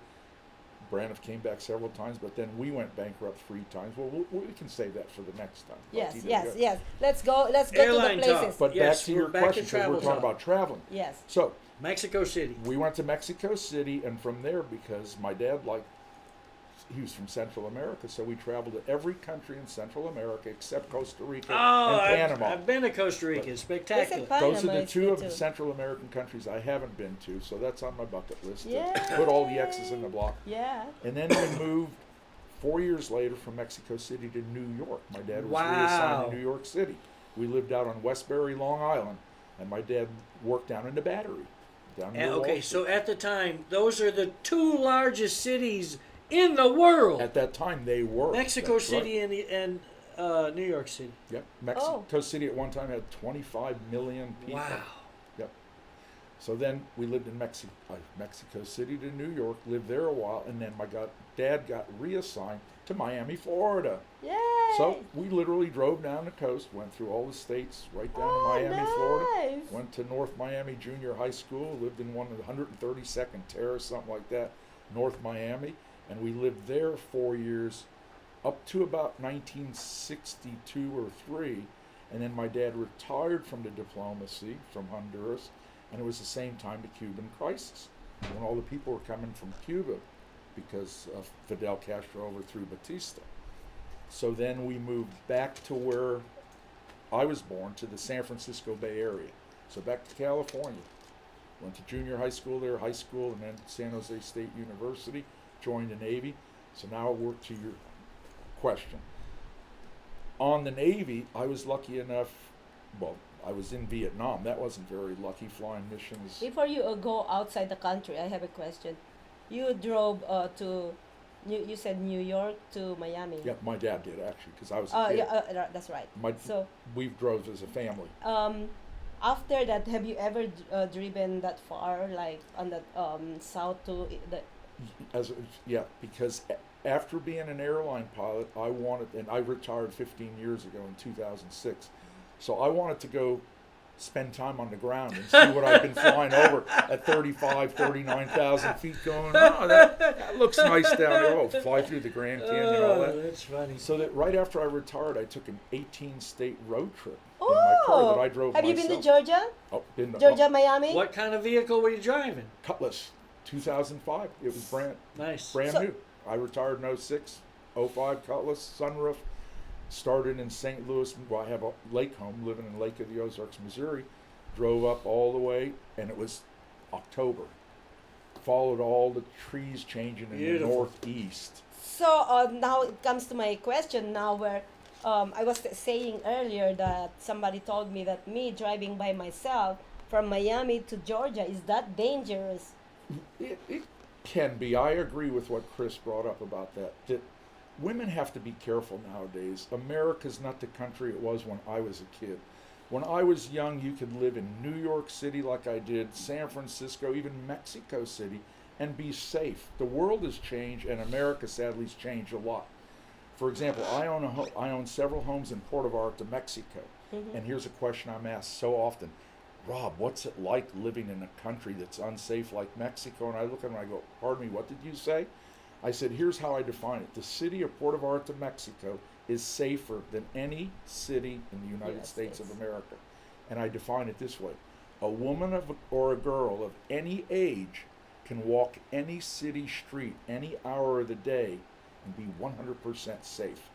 Braniff came back several times, but then we went bankrupt 3 times. Well, we can save that for the next time. Yes, TWA. yes. Let's go to Airline the talk. places. But Yes, back to we're your back to question, because travel we're talking talk. about traveling. Yes. So Mexico City. we went to Mexico City, and from there, because my dad he was from Central America, so we traveled to every country in Central America except Costa Rica Oh, and Panama. I've been to Costa Rica. It's spectacular. Panama Those are the is 2 good of the too. Central American countries I haven't been to, so that's on my bucket list. To Yay. put all the X's in the block. Yeah. And then we moved 4 years later from Mexico City to New York. My dad was Wow. reassigned to New York City. We lived out on Westbury, Long Island, and my dad worked down in the Battery. Down near Wall Okay, Street. so at the time, those are the 2 largest cities in the world. At that time, they were. Mexico That's City right. and New York City. Yep. Mexico City at one time had 25 million people. Wow. Yep. So then we lived in Mexico City to New York, lived there a while, and then dad got reassigned to Miami, Florida. Yay. So we literally drove down the coast, went through all the states, right down to Miami, Florida. Nice. Went to North Miami Junior High School, lived in one of the 132nd Terrace, something like that, North Miami. And we lived there 4 years, up to about 1962 or 3. And then my dad retired from the diplomacy from Honduras, and it was the same time the Cuban crisis, when all the people were coming from Cuba because of Fidel Castro overthrew Batista. So then we moved back to where I was born, to the San Francisco Bay Area. So back to California. Went to junior high school there, high school, and then San Jose State University. Joined the Navy. So now I work to your question. On the Navy, I was lucky enough, well, I was in Vietnam. That wasn't very lucky, flying missions. Before you go outside the country, I have a question. You drove you said New York to Miami. Yeah, my dad did actually, because I was Oh, a kid. yeah, that's right. So, We drove as a family. after that, have you ever driven that far, like on the south to the? Because after being an airline pilot, I wanted, and I retired 15 years ago in 2006, so I wanted to go spend time on the ground and see what I've been flying over at 39,000 feet going, oh, that looks nice down there. Oh, fly through the Grand Canyon, all that. That's funny. So that right after I retired, I took an 18-state road trip in my car that I drove Have myself. you been to Georgia? Oh, been to Georgia, Miami? What kind of vehicle were you driving? Cutlass, 2005. It was brand Nice. new. I retired in 06, 05 Cutlass, sunroof. Started in St. Louis. Well, I have a lake home, living in Lake of the Ozarks, Missouri. Drove up all the way, and it was October. Followed all the trees changing in Beautiful. the northeast. So now it comes to my question now, where I was saying earlier that somebody told me that me driving by myself from Miami to Georgia, is that dangerous? can be. I agree with what Chris brought up about that. That women have to be careful nowadays. America's not the country it was when I was a kid. When I was young, you could live in New York City like I did, San Francisco, even Mexico City, and be safe. The world has changed, and America sadly has changed a lot. For example, I own several homes in Puerto Vallarta, Mexico, and here's a question I'm asked so often: Rob, what's it like living in a country that's unsafe like Mexico? And I look at them and I go, pardon me, what did you say? I said, here's how I define it. The city of Puerto Vallarta, Mexico is safer than any city in the United States of America. And I define it this way. A woman or a girl of any age can walk any city street any hour of the day and be 100% safe.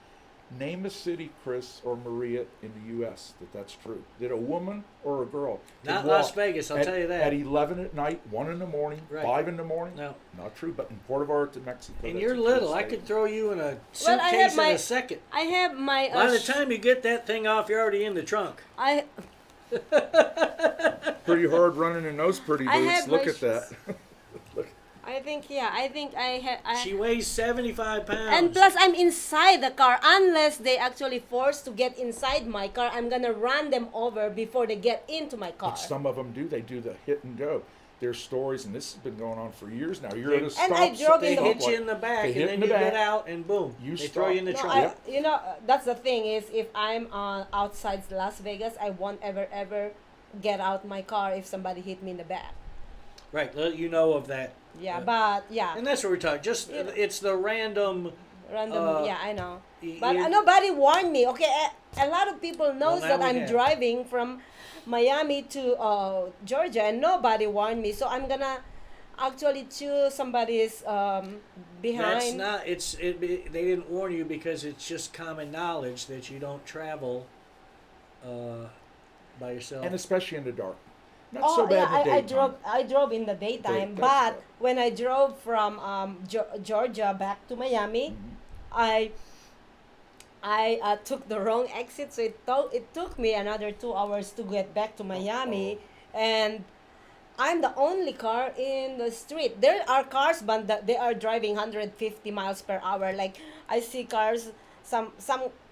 Name a city, Chris or Maria, in the U.S. that's true. That a woman or a girl can Not walk Las Vegas, I'll tell you that. At 11 at night, 1 in the morning, Right. 5 in the morning? No. Not true, but in Puerto Vallarta, Mexico, And that's you're a true little. I statement. could throw you in a Well, I have suitcase my- in a second. I have my. By the time you get that thing off, you're already in the trunk. I Pretty hard running in those pretty I boots. have Look my at that. I think I have. She weighs 75 pounds. And plus, I'm inside the car. Unless they actually force to get inside my car, I'm gonna run them over before they get into my car. But some of them do. They do the hit and go. There's stories, and this has been going on for years now. You're at a stop. And I drove They in hit the- you in the back, They and hit then in the you get back. out, and boom, You they throw you in the stop. No, trunk. you know, that's the thing is, if I'm outside Las Vegas, I won't ever get out my car if somebody hit me in the back. Right, you know of that. Yeah, but yeah, And that's what we're talking. Just Yeah. it's the random. random. Yeah, I know. y- But you- nobody warned me. Okay, a lot of people knows now that we I'm have. driving from Miami to Georgia, and nobody warned me. So I'm gonna actually choose somebody's behind. That's not. They didn't warn you because it's just common knowledge that you don't travel by yourself. And especially in the dark. Not Oh so bad yeah, in the I daytime. drove in the daytime, That's but right. when I drove from Georgia back to Miami, I took the wrong exit, so it took me another 2 hours to get back to Miami, and I'm the only car in the street. There are cars, but they are driving 150 miles per hour. Like I see cars. Some.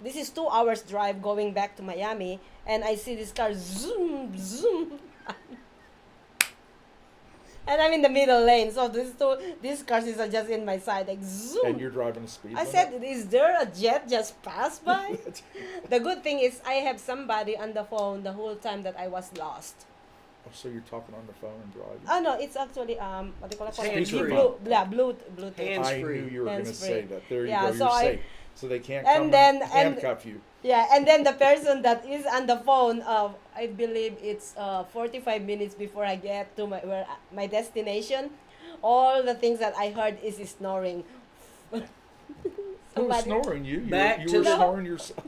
This is 2 hours drive going back to Miami, and I see this car zoom zoom. And I'm in the middle lane, so these cars is just in my side, like zoom. And you're driving a speed I limit. said, is there a jet just passed by? The good thing is I have somebody on the phone the whole time that I was lost. Oh, so you're talking on the phone and driving? Oh no, it's actually what do you call it? Hands-free. Bluetooth. Hands- I free. knew you were going to Hands-free. say that. There you Yeah, go. so You're I- safe. So they can't and come then- and and- handcuff you. Yeah, and then the person that is on the phone, I believe it's 45 minutes before I get to my destination. All the things that I heard is snoring. Who was Somebody- snoring? You Back were, to you were the- snoring yourself.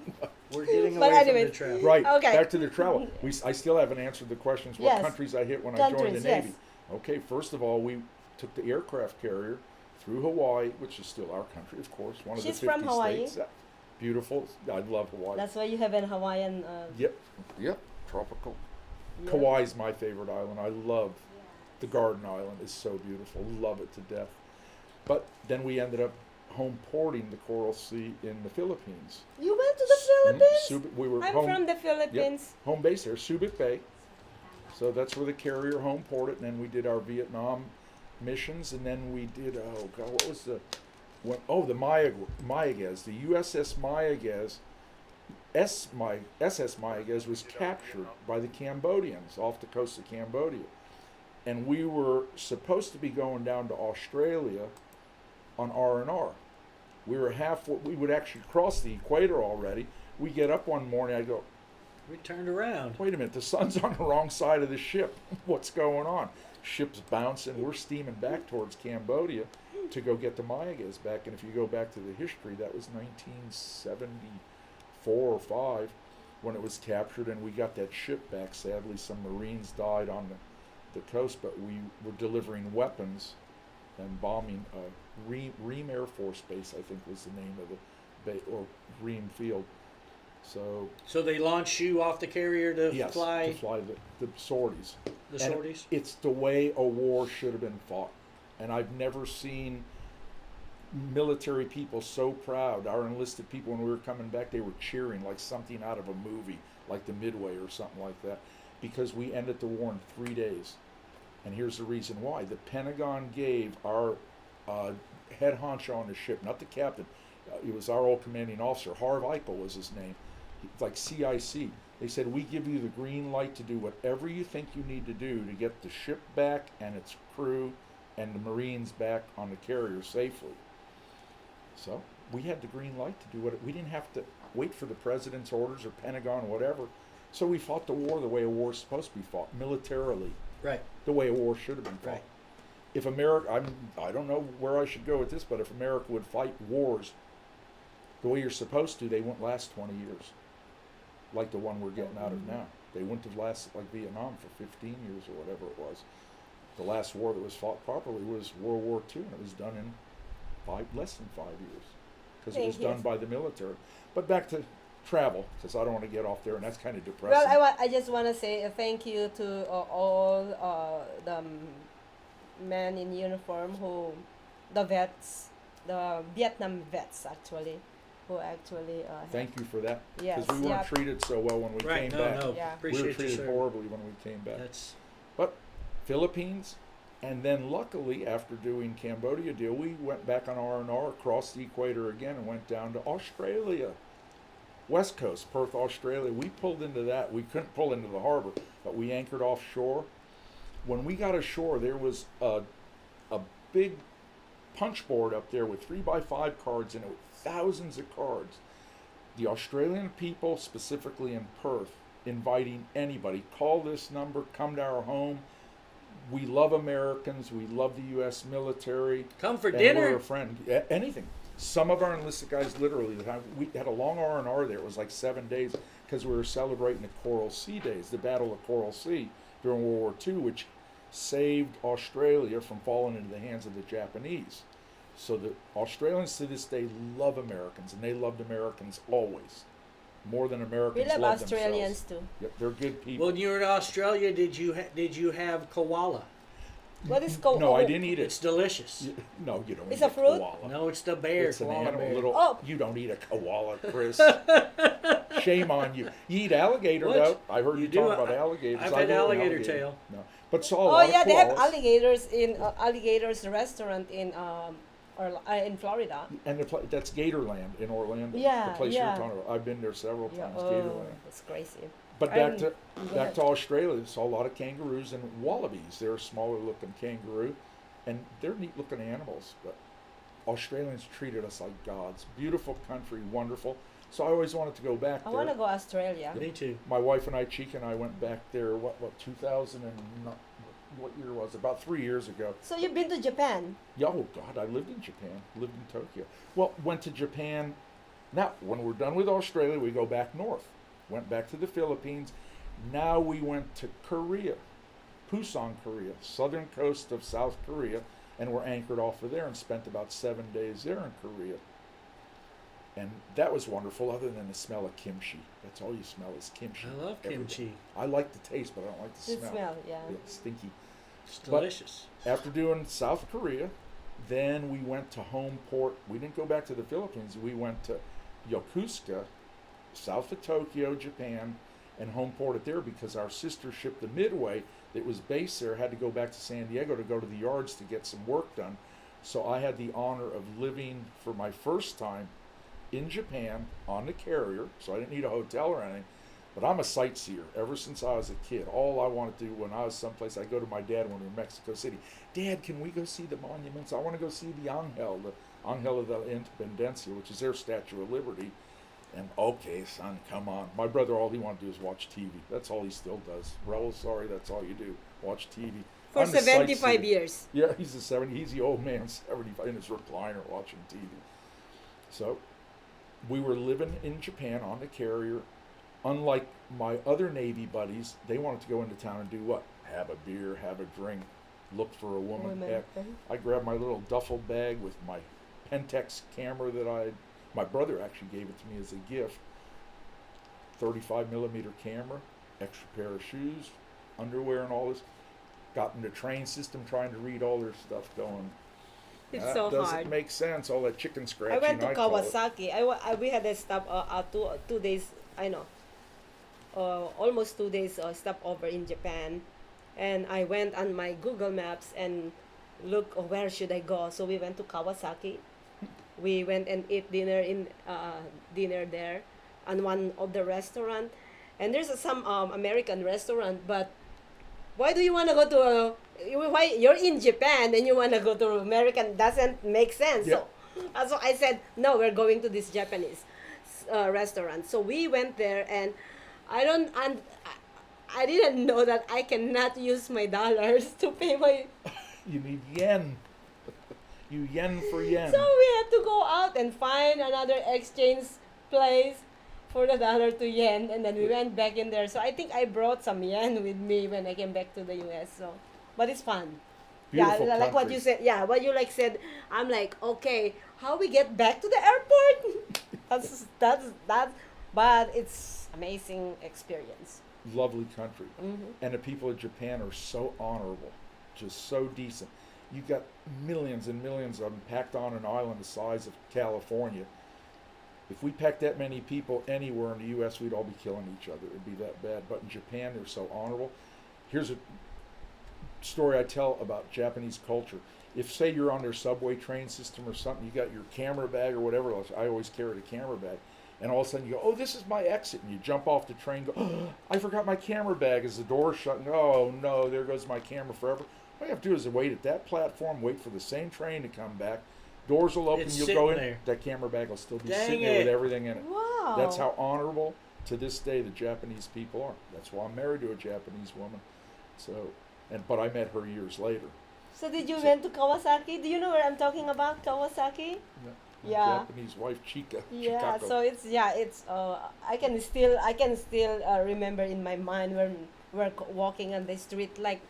We're getting But away anyway. from the travel. Right. Okay. Back to the travel. I still haven't answered the questions. What Yes. countries I hit when I joined the Countries, Navy? yes. Okay. First of all, we took the aircraft carrier through Hawaii, which is still our country, of course, one of She's the 50 from Hawaii? states. Yeah. Beautiful. I love Hawaii. That's why you have an Hawaiian. Yep. Tropical. Yeah. Kauai's my favorite island. I love the Garden Island. It's so beautiful. Love it to death. But then we ended up home porting the Coral Sea in the Philippines. You went to the Philippines? We were I'm home, from the Philippines. home base there, Subic Bay. So that's where the carrier home ported, and then we did our Vietnam missions, and then we did what was the Mayaguez, the USS Mayaguez. SS Mayaguez was captured by the Cambodians off the coast of Cambodia, and we were supposed to be going down to Australia on R&R. We were we would actually cross the equator already. We get up one morning, I go, We turned around. wait a minute, the sun's on the wrong side of the ship. What's going on? Ship's bouncing. We're steaming back towards Cambodia to go get the Mayaguez back. And if you go back to the history, that was 1974 or 5 when it was captured, and we got that ship back. Sadly, some Marines died on the coast, but we were delivering weapons and bombing Ream Air Force Base, I think was the name of the or Ream Field. So So they launched you off the carrier to yes, fly to fly the sorties. the And sorties? It's the way a war should have been fought. And I've never seen military people so proud. Our enlisted people, when we were coming back, they were cheering like something out of a movie, like the Midway or something like that, because we ended the war in 3 days. And here's the reason why. The Pentagon gave our head honcho on the ship, not the captain, it was our old commanding officer, Harv Eichel was his name, like CIC. They said, we give you the green light to do whatever you think you need to do to get the ship back and its crew and the Marines back on the carrier safely. So we had the green light to do we didn't have to wait for the president's orders or Pentagon or whatever. So we fought the war the way a war is supposed to be fought, militarily. Right. The way a war should have been fought. Right. If America, I don't know where I should go with this, but if America would fight wars the way you're supposed to, they wouldn't last 20 years, like the one we're getting out of now. They wouldn't have lasted like Vietnam for 15 years or whatever it was. The last war that was fought properly was World War II, and it was done in less than 5 years, because it was done by the military. But back to travel, because I don't want to get off there, and that's kind of depressing. Well, I just want to say thank you to all the men in uniform the vets, the Vietnam vets actually, who actually. Thank you for that. Yes. Because we weren't treated so well when we Right. came No, back. no. Yeah. We Appreciate were you, treated sir. horribly when we came back. That's But Philippines, and then luckily after doing Cambodia deal, we went back on R&R, across the equator again, and went down to Australia. West Coast, Perth, Australia. We pulled into that. We couldn't pull into the harbor, but we anchored offshore. When we got ashore, there was a big punch board up there with 3x5 cards in it, with thousands of cards. The Australian people, specifically in Perth, inviting anybody, call this number, come to our home. We love Americans. We love the U.S. military. come for And dinner. we're a friend. Anything. Some of our enlisted guys, literally, we had a long R&R there. It was like 7 days, because we were celebrating the Coral Sea Days, the Battle of Coral Sea during World War II, which saved Australia from falling into the hands of the Japanese. So the Australians to this day love Americans, and they loved Americans always, more than Americans We love loved Australians themselves. too. Yep, they're good people. When you were in Australia, did you have koala? What is called? No, I didn't eat It's it. delicious. No, you don't It's eat a fruit? koala. No, it's the bear. It's an koala animal, bear. little. Oh. You don't eat a koala, Chris. Shame on you. You eat alligator, What? though. I heard You you do? talk about alligators. I've I had love alligator tail. No, but saw a Oh lot yeah, of they have koalas. alligators in alligators restaurant in Florida. And that's Gatorland in Orlando. Yeah, the place yeah. you're talking about. I've been there several Yeah. times. Oh, Gatorland. that's crazy. But I'm- back to Australia, saw a lot of kangaroos and wallabies. They're a smaller looking kangaroo, and they're neat looking animals. But Australians treated us like gods. Beautiful country, wonderful. So I always wanted to go back I there. want to go Australia. Me too. My wife and I, Chica and I, went back there. What 2000 and what year was it? About 3 years ago. So you've been to Japan? Yeah, oh God, I lived in Japan. Lived in Tokyo. Well, went to Japan. Now, when we're done with Australia, we go back north. Went back to the Philippines. Now we went to Korea, Busan, Korea, southern coast of South Korea, and we're anchored off of there and spent about 7 days there in Korea. And that was wonderful, other than the smell of kimchi. That's all you smell is kimchi. I love everywhere. kimchi. I like the taste, but I don't like the Good smell. smell, yeah. Stinky. It's But- delicious. After doing South Korea, then we went to home port. We didn't go back to the Philippines. We went to Yokosuka, south of Tokyo, Japan, and home ported there because our sister ship, the Midway, that was based there, had to go back to San Diego to go to the yards to get some work done. So I had the honor of living for my first time in Japan on the carrier, so I didn't need a hotel or anything. But I'm a sightseer ever since I was a kid. All I wanted to do when I was someplace, I'd go to my dad when we were in Mexico City. Dad, can we go see the monuments? I want to go see the Angel of the Independencia, which is their Statue of Liberty. And okay, son, come on. My brother, all he wanted to do is watch TV. That's all he still does. Raul, sorry, that's all you do. Watch TV. For I'm the 75 sightseer. years. Yeah, he's the old man, 75, in his recliner watching TV. So we were living in Japan on the carrier. Unlike my other Navy buddies, they wanted to go into town and do what? Have a beer, have a drink, look for a woman. Women. Heck, I grabbed my little duffel bag with my Pentax camera my brother actually gave it to me as a gift. 35 millimeter camera, extra pair of shoes, underwear and all this. got in the train system trying to read all their stuff going. It's That so doesn't hard. make sense, all that chicken I scratching. went to call it. Kawasaki. We had a stop 2 days. I know, almost 2 days stopover in Japan, and I went on my Google Maps and look where should I go. So we went to Kawasaki. We went and ate dinner there, on one of the restaurant, and there's some American restaurant. But why do you want to go to? Why you're in Japan and you want to go to American? Doesn't make sense. Yeah. So I said no. We're going to this Japanese restaurant. So we went there, and I didn't know that I cannot use my dollars to pay my. You need yen. You yen for yen. So we had to go out and find another exchange place for the dollar to yen, and then we went back in there. So I think I brought some yen with me when I came back to the US. So, but it's fun. Beautiful yeah, like what country. you said. Yeah, what you like said. I'm like, okay, how we get back to the airport? that's. But it's amazing experience. Lovely country. Mm-hmm. And the people of Japan are so honorable, just so decent. You've got millions and millions of them packed on an island the size of California. If we packed that many people anywhere in the U.S., we'd all be killing each other. It'd be that bad. But in Japan, they're so honorable. Here's a story I tell about Japanese culture. If, say, you're on their subway train system or something, you got your camera bag or whatever else. I always carried a camera bag. And all of a sudden you go, oh, this is my exit. And you jump off the train, go, oh, I forgot my camera bag as the door's shut. And oh, no, there goes my camera forever. All you have to do is wait at that platform, wait for the same train to come back. Doors will open, It's you'll sitting go in. there. That camera bag will still be Dang sitting there with it. everything in it. Wow. That's how honorable, to this day, the Japanese people are. That's why I'm married to a Japanese woman. So, but I met her years later. So did you went to Kawasaki? Do you know where I'm talking about? Kawasaki? My Yeah. Japanese wife, Chika. Yeah, Chikako. so it's I can still remember in my mind when we're walking on the street, like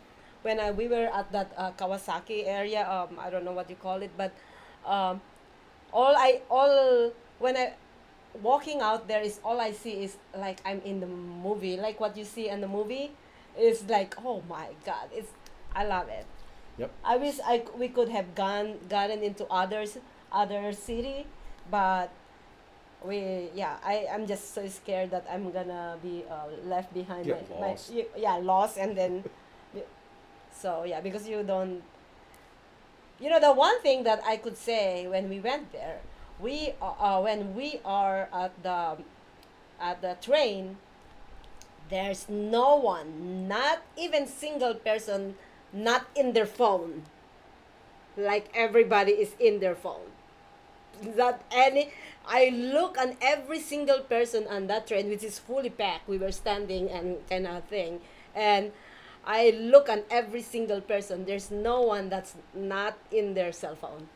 when we were at that Kawasaki area. I don't know what you call it, but when I walking out there is all I see is like I'm in the movie, like what you see in the movie is like, oh my God, I love it. Yep. I wish we could have gotten into other city, but I'm just so scared that I'm gonna be left behind. Get lost. Lost, and then so yeah, because you don't. The one thing that I could say when we went there, when we are at the train, there's no one, not even single person, not in their phone. Like everybody is in their phone. I look on every single person on that train, which is fully packed. We were standing and kind of thing, and I look on every single person. There's no one that's not in their cell phone.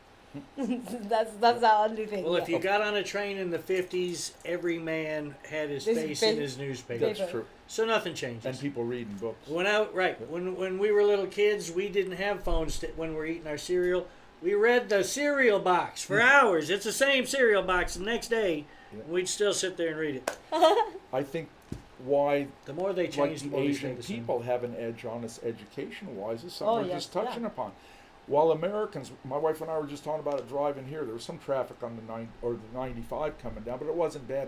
that's the only thing. Well, yeah. if you got on a train in the 50s, every man had his This face pa- in his newspaper. That's true. So nothing changes. And people reading books. When we were little kids, we didn't have phones when we're eating our cereal. We read the cereal box for hours. It's the same cereal box the next day. Yeah. We'd still sit there and read it. I think why The more they like change, the the more they stay Asian the same. people have an edge on us education-wise is something Oh, we're yes, just touching yeah. upon. While Americans, my wife and I were just talking about it driving here. There was some traffic on the 95 coming down, but it wasn't bad.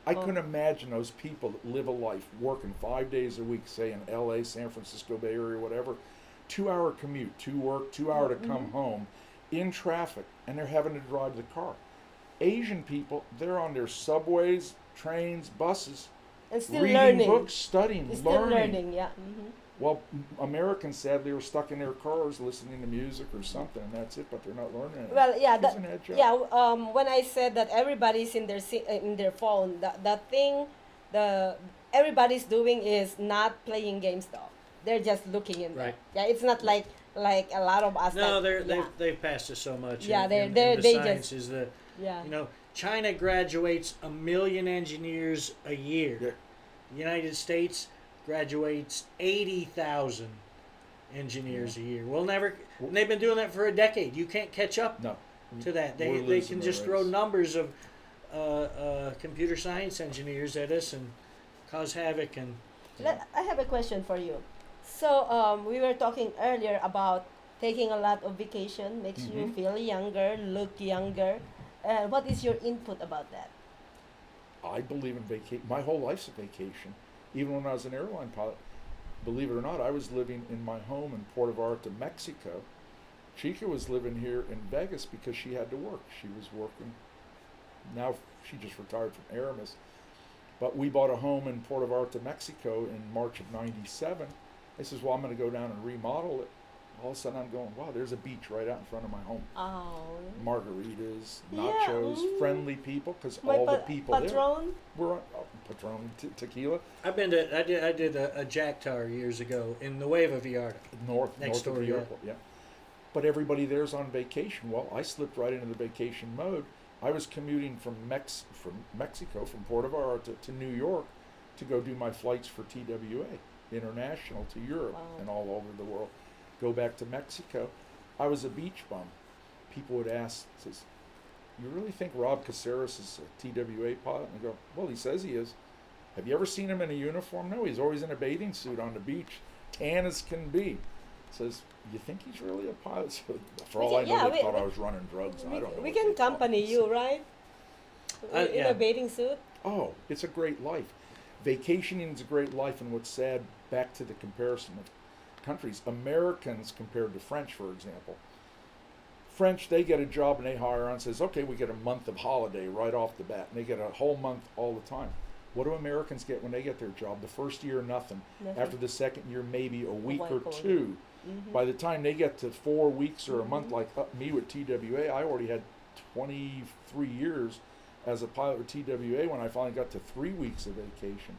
I couldn't imagine those people that live a life working 5 days a week, say in L.A., San Francisco Bay Area, whatever, 2-hour commute to work, 2 hour to come home, in traffic, and they're having to drive the car. Asian people, they're on their subways, trains, buses, and still reading learning. books, studying, Still learning, yeah. Well, Americans sadly are stuck in their cars listening to music or something, and that's it. But they're not learning anything. Well, yeah, There's an edge up. when I said that everybody's in their phone, everybody's doing is not playing games though. They're just looking in there. Right. Yeah, it's not like a lot of us. No, that, they've passed us so much. Yeah, in they the just- sciences that yeah. China graduates 1 million engineers a year. Yeah. The United States graduates 80,000 engineers a year. And they've been doing that for a decade. You can't catch up No. to that. We're They losing can the just race. throw numbers of computer science engineers at us and cause havoc. And I have a question for you. So we were talking earlier about taking a lot of vacation makes you feel younger, look younger. What is your input about that? I believe in vacation. My whole life's a vacation. Even when I was an airline pilot, believe it or not, I was living in my home in Puerto Vallarta, Mexico. Chica was living here in Vegas because she had to work. She was working. Now she just retired from Aramis. But we bought a home in Puerto Vallarta, Mexico in March of '97. I says, well, I'm going to go down and remodel it. All of a sudden I'm going, wow, there's a beach right out in front of my home. Oh. Margaritas, Yeah, nachos, friendly people, because My all the people patron? there were Patron tequila, I've been to. I did a Jack Tar years ago in the Nueva Vallarta. north Next north of door, the yeah. airport. Yeah. But everybody there's on vacation. Well, I slipped right into the vacation mode. I was commuting from Mexico, from Puerto Vallarta to New York to go do my flights for TWA, international to Europe Wow. and all over the world. Go back to Mexico. I was a beach bum. People would ask, says, you really think Rob Caceres is a TWA pilot? And I go, well, he says he is. Have you ever seen him in a uniform? No, he's always in a bathing suit on the beach, tan as can be. Says, you think he's really a pilot? So for all I know, Yeah, they thought I was running drugs. I don't know. We what can they thought. accompany you, right? In yeah. a bathing suit? Oh, it's a great life. Vacationing is a great life, and what's sad, back to the comparison of countries, Americans compared to French, for example. French, they get a job and they hire on, says, okay, we get a month of holiday right off the bat, and they get a whole month all the time. What do Americans get when they get their job? The first year, nothing. Nothing. After the second year, maybe a week or week or two. By the time they get to 4 weeks or a month, like me with TWA, I already had 23 years as a pilot with TWA when I finally got to 3 weeks of vacation.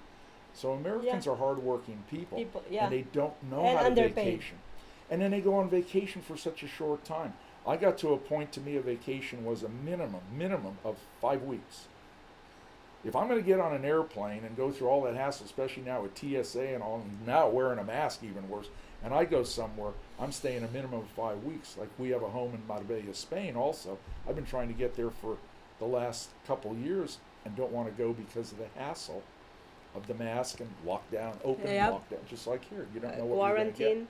So Americans Yeah. are hardworking people, yeah. and they don't know And how to underpaid. vacation. And then they go on vacation for such a short time. I got to a point, to me, a vacation was a minimum of 5 weeks. If I'm going to get on an airplane and go through all that hassle, especially now with TSA and all, and now wearing a mask even worse, and I go somewhere, I'm staying a minimum of 5 weeks. Like we have a home in Marbella, Spain also. I've been trying to get there for the last couple years and don't want to go because of the hassle of the mask and lockdown, open Yep. lockdown, just like here. You don't know what you're going to get. Quarantine.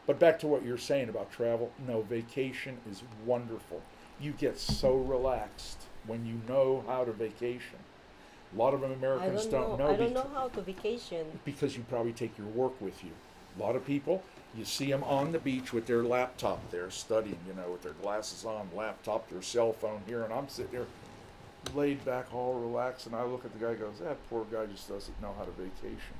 But back to what you're saying about travel, no, vacation is wonderful. You get so relaxed when you know how to vacation. A lot of Americans don't know I don't know how to vacation. because you probably take your work with you. A lot of people, you see them on the beach with their laptop there studying, with their glasses on, laptop, their cell phone here, and I'm sitting there laid back, all relaxed, and I look at the guy and goes, that poor guy just doesn't know how to vacation.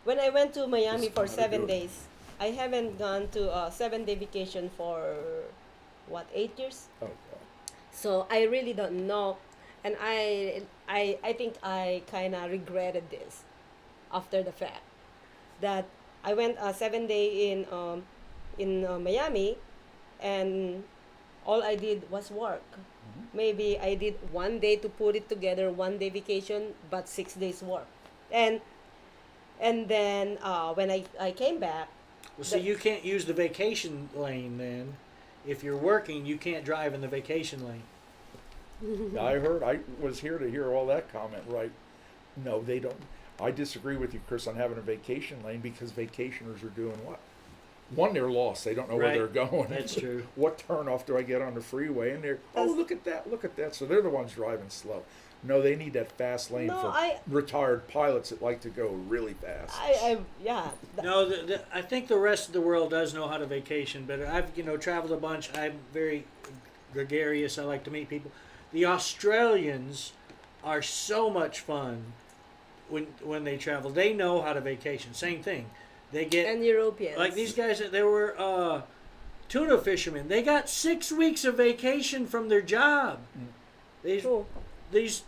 When I went to Miami Just for how to do 7 it. days, I haven't gone to a 7-day vacation for 8 years? Oh, God. So I really don't know, and I think I kind of regretted this after the fact that I went a 7-day in Miami, and all I did was work. Maybe I did 1 day to put it together, 1 day vacation, but 6 days work, and then when I came back. Well, see, you can't use the vacation lane then. If you're working, you can't drive in the vacation lane. I was here to hear all that comment, right? No, they don't. I disagree with you, Chris, on having a vacation lane because vacationers are doing what? One, they're lost. They don't know where Right. they're going. That's true. What turnoff do I get on the freeway? And they're, oh, look at that. So they're the ones driving slow. No, they need that fast lane No, for retired pilots that like to go really fast. Yeah. No, I think the rest of the world does know how to vacation better. I've traveled a bunch. I'm very gregarious. I like to meet people. The Australians are so much fun when they travel. They know how to vacation. Same thing. They get And Europeans. like these guys. They were tuna fishermen. They got 6 weeks of vacation from their job. True. These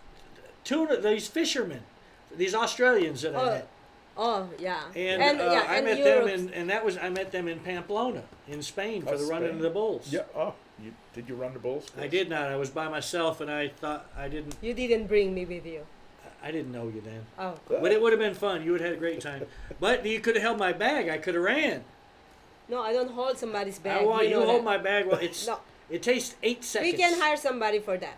fishermen, these Australians that I met. Oh yeah. And, I met them I met them in Pamplona in Spain for the running of the bulls. Yeah. Oh, did you run the bulls? I did not. I was by myself, and I thought You didn't bring me with you. I didn't know you then. Oh. But it would have been fun. You would have had a great time. But you could have held my bag. I could have ran. No, I don't hold somebody's bag. I want you know hold that. my bag. Well, No. It takes 8 seconds. We can hire somebody for that.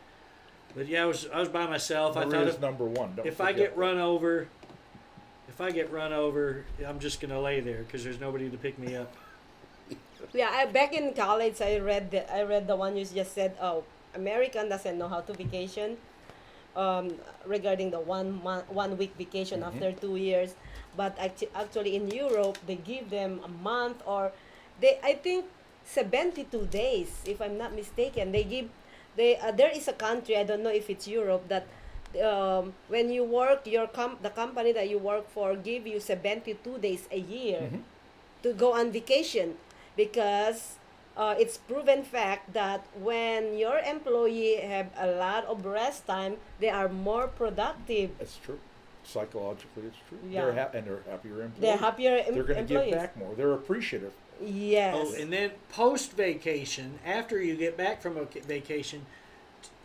But yeah, I was by myself. I Maria's thought number one. Don't if I forget get that. run over, if I get run over, I'm just gonna lay there because there's nobody to pick me up. Yeah, back in college, I read the one you just said. Oh, American doesn't know how to vacation. Regarding the 1 week vacation after 2 years, but actually in Europe they give them a month, or I think 72 days, if I'm not mistaken. There is a country, I don't know if it's Europe, that when you work, the company that you work for give you 72 days a year to go on vacation, because it's proven fact that when your employee have a lot of rest time, they are more productive. That's true. Psychologically, it's true. Yeah. And they're happier employees. They're happier They're going to give employees. back more. They're appreciative. Yes. Oh, and then post vacation, after you get back from a vacation,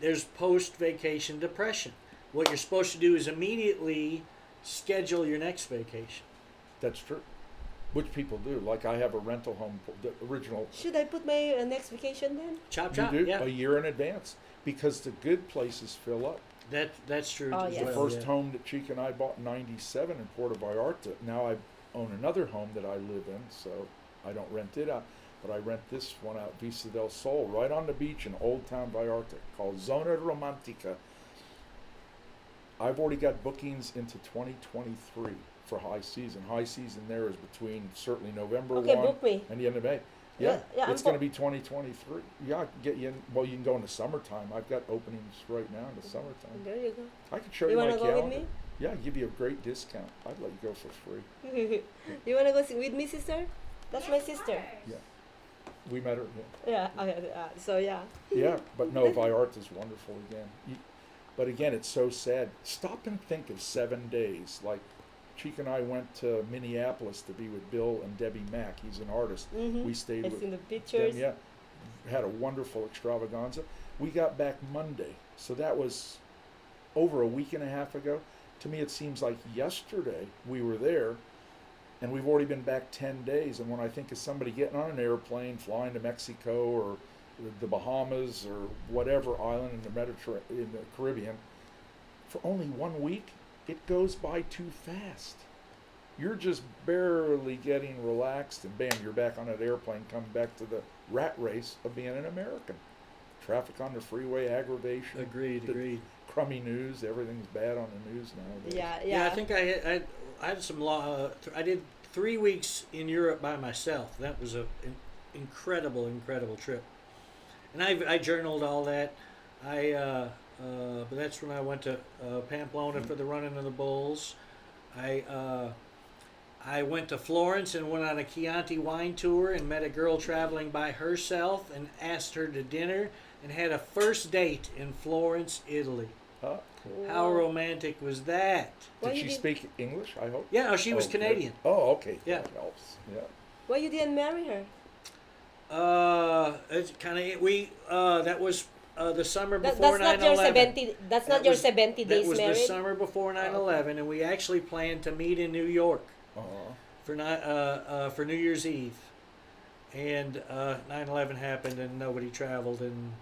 there's post vacation depression. What you're supposed to do is immediately schedule your next vacation. That's true. Which people do. Like I have a rental home, the original. Should I put my next vacation then? Chop You chop. do Yeah, a year in advance because the good places fill up. that's true. Oh, as yes. The well, first yeah. home that Chica and I bought in '97 in Puerto Vallarta. Now I own another home that I live in, so I don't rent it out, but I rent this one out, Vista del Sol, right on the beach in Old Town Vallarta, called Zona Romantica. I've already got bookings into 2023 for high season. High season there is between certainly November Okay, 1 book me. and the end of May. Yeah, Yeah, it's I'm going to be 2023. Yeah, I can get you in. Well, you can go in the summertime. I've got openings right now in the summertime. There you go. I can show You you my wanna go calendar. with me? Yeah, I'll give you a great discount. I'd let you go for free. You wanna go with me, sister? That's my sister. Yeah. We met her. Yeah. Yeah. Okay. So yeah. Yeah, but no, Vallarta's wonderful again. But again, it's so sad. Stop and think of 7 days. Like, Chica and I went to Minneapolis to be with Bill and Debbie Mack. He's an artist. We stayed I've with seen the them. pictures. Yeah, had a wonderful extravaganza. We got back Monday, so that was over a week and a half ago. To me, it seems like yesterday we were there, and we've already been back 10 days. And when I think of somebody getting on an airplane, flying to Mexico or the Bahamas or whatever island in the in the Caribbean, for only 1 week, it goes by too fast. You're just barely getting relaxed, and bam, you're back on that airplane, coming back to the rat race of being an American. Traffic on the freeway, aggravation. Agreed. Crummy news. Everything's bad on the news nowadays. Yeah. Yeah, I think I had some I did 3 weeks in Europe by myself. That was an incredible trip, and I journaled all that. But that's when I went to Pamplona for the running of the bulls. I went to Florence and went on a Chianti wine tour and met a girl traveling by herself and asked her to dinner and had a first date in Florence, Italy. Huh? How romantic was that? Why Did you she did- speak English, I hope? Yeah, no, she was good. Canadian. Oh, okay. Yeah. That helps. Yeah. Why you didn't marry her? It's kind of that was the summer That's before not 9/11. your 70. That's not That your was- 70 days That was married. the summer before 9/11, and we actually planned to meet in New York for New Year's Eve, and 9/11 happened, and nobody traveled, and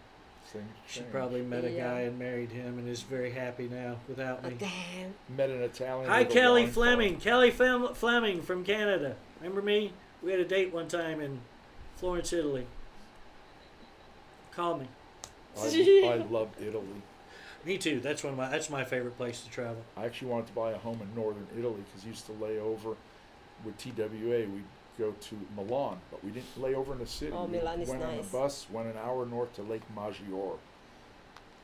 Things she change. probably met a Yeah. guy and married him, and is very happy now without Oh, me. damn. Met an Italian. Hi, with a Kelly wine Fleming. farm. Kelly Fleming from Canada. Remember me? We had a date one time in Florence, Italy. Call me. I loved Italy. Me too. That's my favorite place to travel. I actually wanted to buy a home in northern Italy because used to lay over with TWA. We'd go to Milan, but we didn't lay over in the city. Oh, We Milan is went on a nice. bus, went an hour north to Lake Maggiore,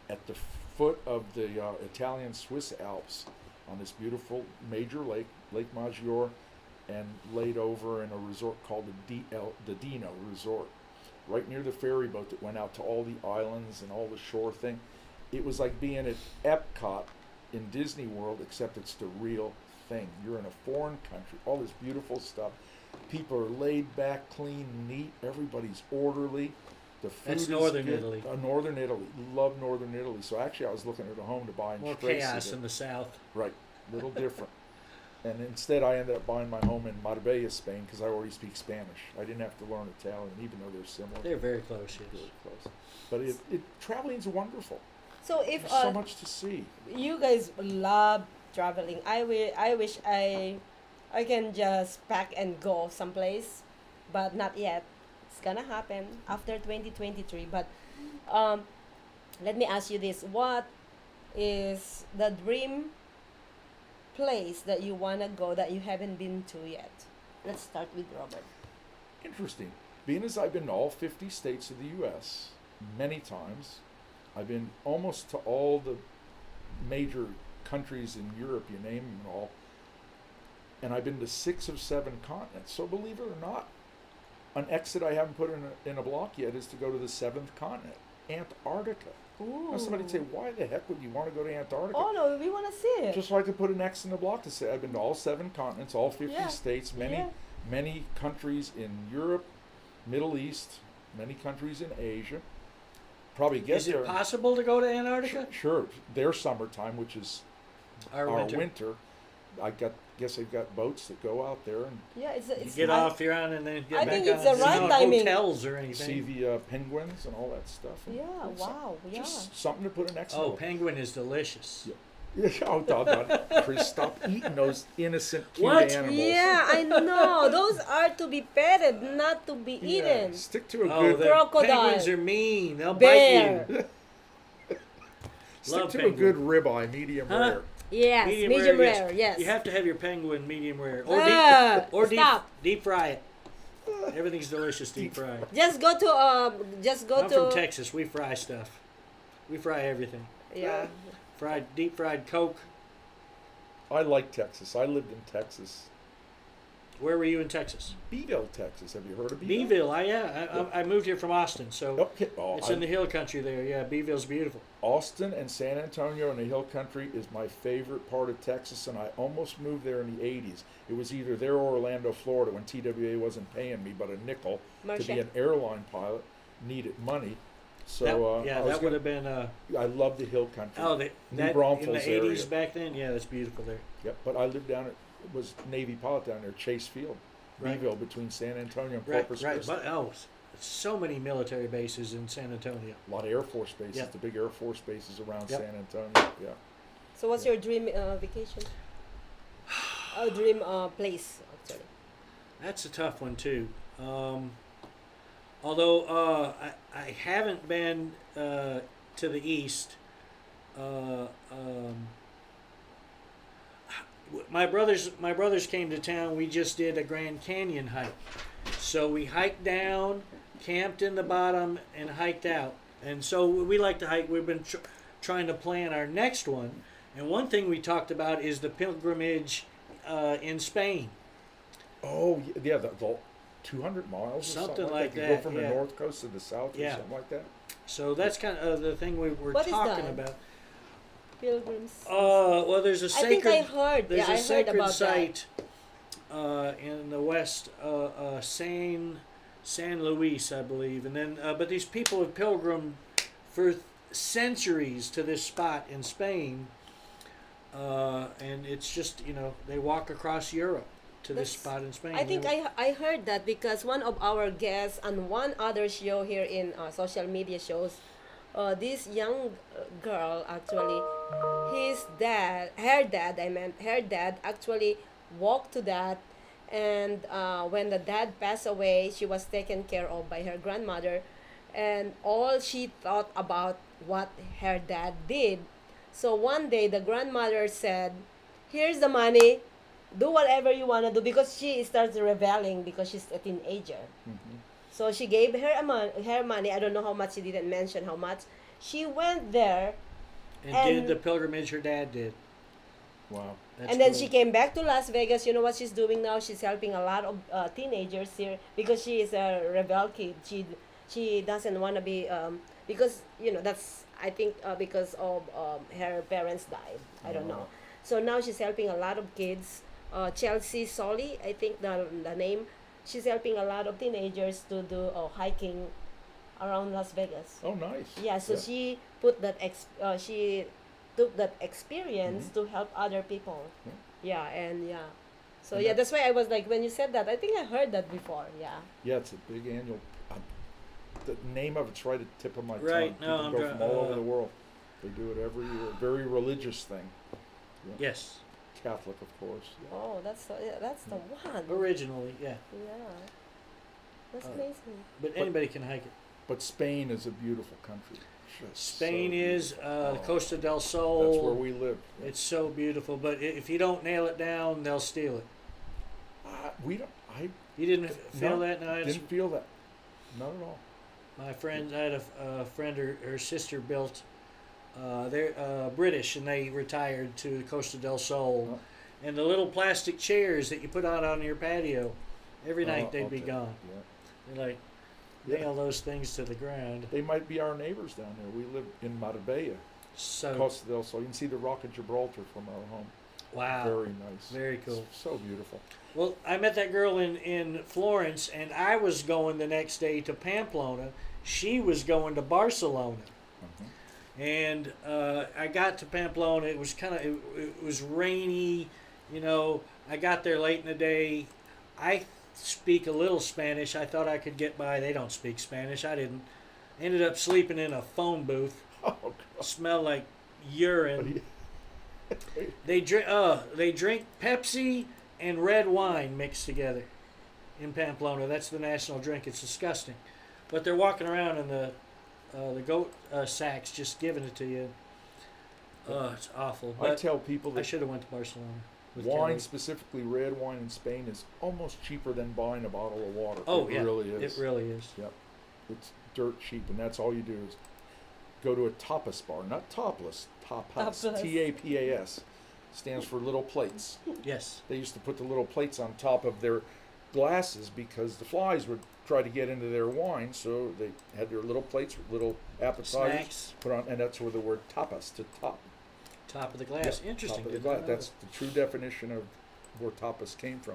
at the foot of the Italian-Swiss Alps, on this beautiful major lake, Lake Maggiore, and laid over in a resort called the Dino Resort, right near the ferry boat that went out to all the islands and all the shore thing. It was like being at Epcot in Disney World, except it's the real thing. You're in a foreign country, all this beautiful stuff. People are laid back, clean, neat. Everybody's orderly. The food That's is northern good. Italy. Northern Italy. Love northern Italy. So actually, I was looking at a home to buy in More Tracy. chaos in the south. Right, little different. And instead, I ended up buying my home in Marbella, Spain, because I already speak Spanish. I didn't have to learn Italian, even though they're similar. They're very close, yes. Really close. But traveling's wonderful. So if There's so much to see. you guys love traveling. I wish I can just pack and go someplace, but not yet. It's gonna happen after 2023. But um, let me ask you this: what is the dream place that you wanna go that you haven't been to yet? Let's start with Robert. Interesting. Being as I've been to all 50 states of the U.S. many times, I've been almost to all the major countries in Europe, you name them all, and I've been to 6 of 7 continents. So believe it or not, an exit I haven't put in a block yet is to go to the 7th continent, Antarctica. Ooh. Now somebody say, why the heck would you want to go to Antarctica? Oh no, we wanna see it. Just so I could put an X in the block to say I've been to all 7 continents, all 50 Yeah. states, Yeah. many countries in Europe, Middle East, many countries in Asia. Probably get Is there. it possible to go to Antarctica? Sure, their summertime, which is Our our winter. winter. Guess they've got boats that go out there and Yeah, it's You it's get I- off, you're on, and then get I back think on. it's the There's right no timing. hotels or see anything. the penguins and all that stuff. And Yeah, it's some- wow, yeah. Just something to put an X in. Oh, the- penguin is delicious. Yeah. Oh, Chris, stop eating those innocent, cute What? animals. Yeah, I know. Those are to be petted, not to be Yeah, eaten. stick to a Oh, good the Crocodile. penguins are mean. They'll Bear. bite you. stick Love to penguin. a good ribeye, medium Huh? rare. Yes, medium rare, yes. You have to have your penguin medium rare, or Ah, deep, or stop. deep fry it. Everything's delicious deep fried. Just go to I'm from Texas. We fry stuff. We fry everything. Yeah. Deep fried Coke. I like Texas. I lived in Texas. Where were you in Texas? Beeville, Texas. Have you heard of Beeville? Beeville. I moved here from Austin, so Okay. Oh, it's in the hill country there. Yeah, Beeville's beautiful. Austin and San Antonio in the hill country is my favorite part of Texas, and I almost moved there in the 80s. It was either there or Orlando, Florida, when TWA wasn't paying me but a nickel to Marcia. be an airline pilot, needed money. So that would have been. I love the hill country. Oh, New in the Braunfels 80s area. back then. Yeah, that's beautiful there. Yep, but I lived down at was Navy pilot down there, Chase Field, Right. Beeville, between San Antonio and Right, Corpus right. Christi. But so many military bases in San Antonio. A lot of Air Force bases, Yep. the big Air Force bases around Yep. San Antonio. Yeah. So what's your dream vacation? Dream place, actually. That's a tough one too. Although I haven't been to the east. My brothers came to town. We just did a Grand Canyon hike. So we hiked down, camped in the bottom, and hiked out. And so we like to hike. We've been trying to plan our next one. And one thing we talked about is the pilgrimage in Spain. Oh, yeah, the 200 miles or Something something like You that, go from yeah. the north coast to the south Yeah. or something like that. So that's kind of the thing we were What is talking that? about. Pilgrims. Well, there's a I sacred. think I heard. There's Yeah, I a heard sacred about site in the west, San Luis, I believe, and then but these people have pilgrimed for centuries to this spot in Spain, and it's just they walk across Europe to this That's- spot in Spain. I think I heard that because one of our guests on one other show here in social media shows, this young girl actually, her dad actually walked to that, and when the dad passed away, she was taken care of by her grandmother, and all she thought about what her dad did. So one day the grandmother said, "Here's the money. Do whatever you want to do," because she starts rebelling because she's a teenager. Mm-hmm. So she gave her her money. I don't know how much. She didn't mention how much. She went there, and and- did the pilgrimage her dad did. Wow. That's and then cool. she came back to Las Vegas. You know what she's doing now? She's helping a lot of teenagers here because she is a rebel kid. She doesn't want to be because that's I think because of her parents died. I don't know. So now she's helping a lot of kids. Chelsea Solly, I think the name. She's helping a lot of teenagers to do hiking around Las Vegas. Oh, nice. Yeah, so she put that she took that experience to help other people. Yeah, and yeah. So And yeah, that's why I was like, when you said that, I think I heard that before. Yeah. Yeah, it's a big annual. The name of it's right at the tip of my Right, tongue. no, People I'm go dra- from all over the world. They do it every year. Very religious thing. Yes. Catholic, of course. Oh, that's the one. Originally, yeah. Yeah. That's Uh, amazing. But anybody can hike it. But Spain is a beautiful country. Just Spain so is beautiful. the Costa del Sol. That's where we live. It's so beautiful, but if you don't nail it down, they'll steal it. We don't. I You didn't feel no, that? No, I just, didn't feel that. Not at all. my friend, I had a friend, her sister built. They're British, and they retired to Costa del Sol. Oh. And the little plastic chairs that you put out on your patio, every night they'd be Okay. gone. Yeah. They're like, Yeah. nail those things to the ground. They might be our neighbors down there. We live in Marbella, So, Costa del Sol. You can see the Rock of Gibraltar from our home. wow. Very nice. Very cool. So beautiful. Well, I met that girl in Florence, and I was going the next day to Pamplona. She was going to Barcelona. And I got to Pamplona. It was it was rainy, you know. I got there late in the day. I speak a little Spanish. I thought I could get by. They don't speak Spanish. I didn't. Ended up sleeping in a phone booth. Oh, God. Smelled like urine. They drink Pepsi and red wine mixed together in Pamplona. That's the national drink. It's disgusting. But they're walking around in the goat sacks, just giving it to you. It's awful. I But tell people I that should have went to Barcelona. With wine, Kelly. specifically red wine in Spain, is almost cheaper than buying a bottle of water. Oh, it yeah. really is. It really is. Yep. It's dirt cheap, and that's all you do is go to a tapas bar, not topless, tapas, Tapas. T-A-P-A-S, stands for little plates. Yes. They used to put the little plates on top of their glasses because the flies would try to get into their wine, so they had their little plates with little appetizers Snacks. put on, and that's where the word tapas, to top. Top of the glass. Yep, Interesting. top of the Didn't glass. know That's the true definition of where tapas came from.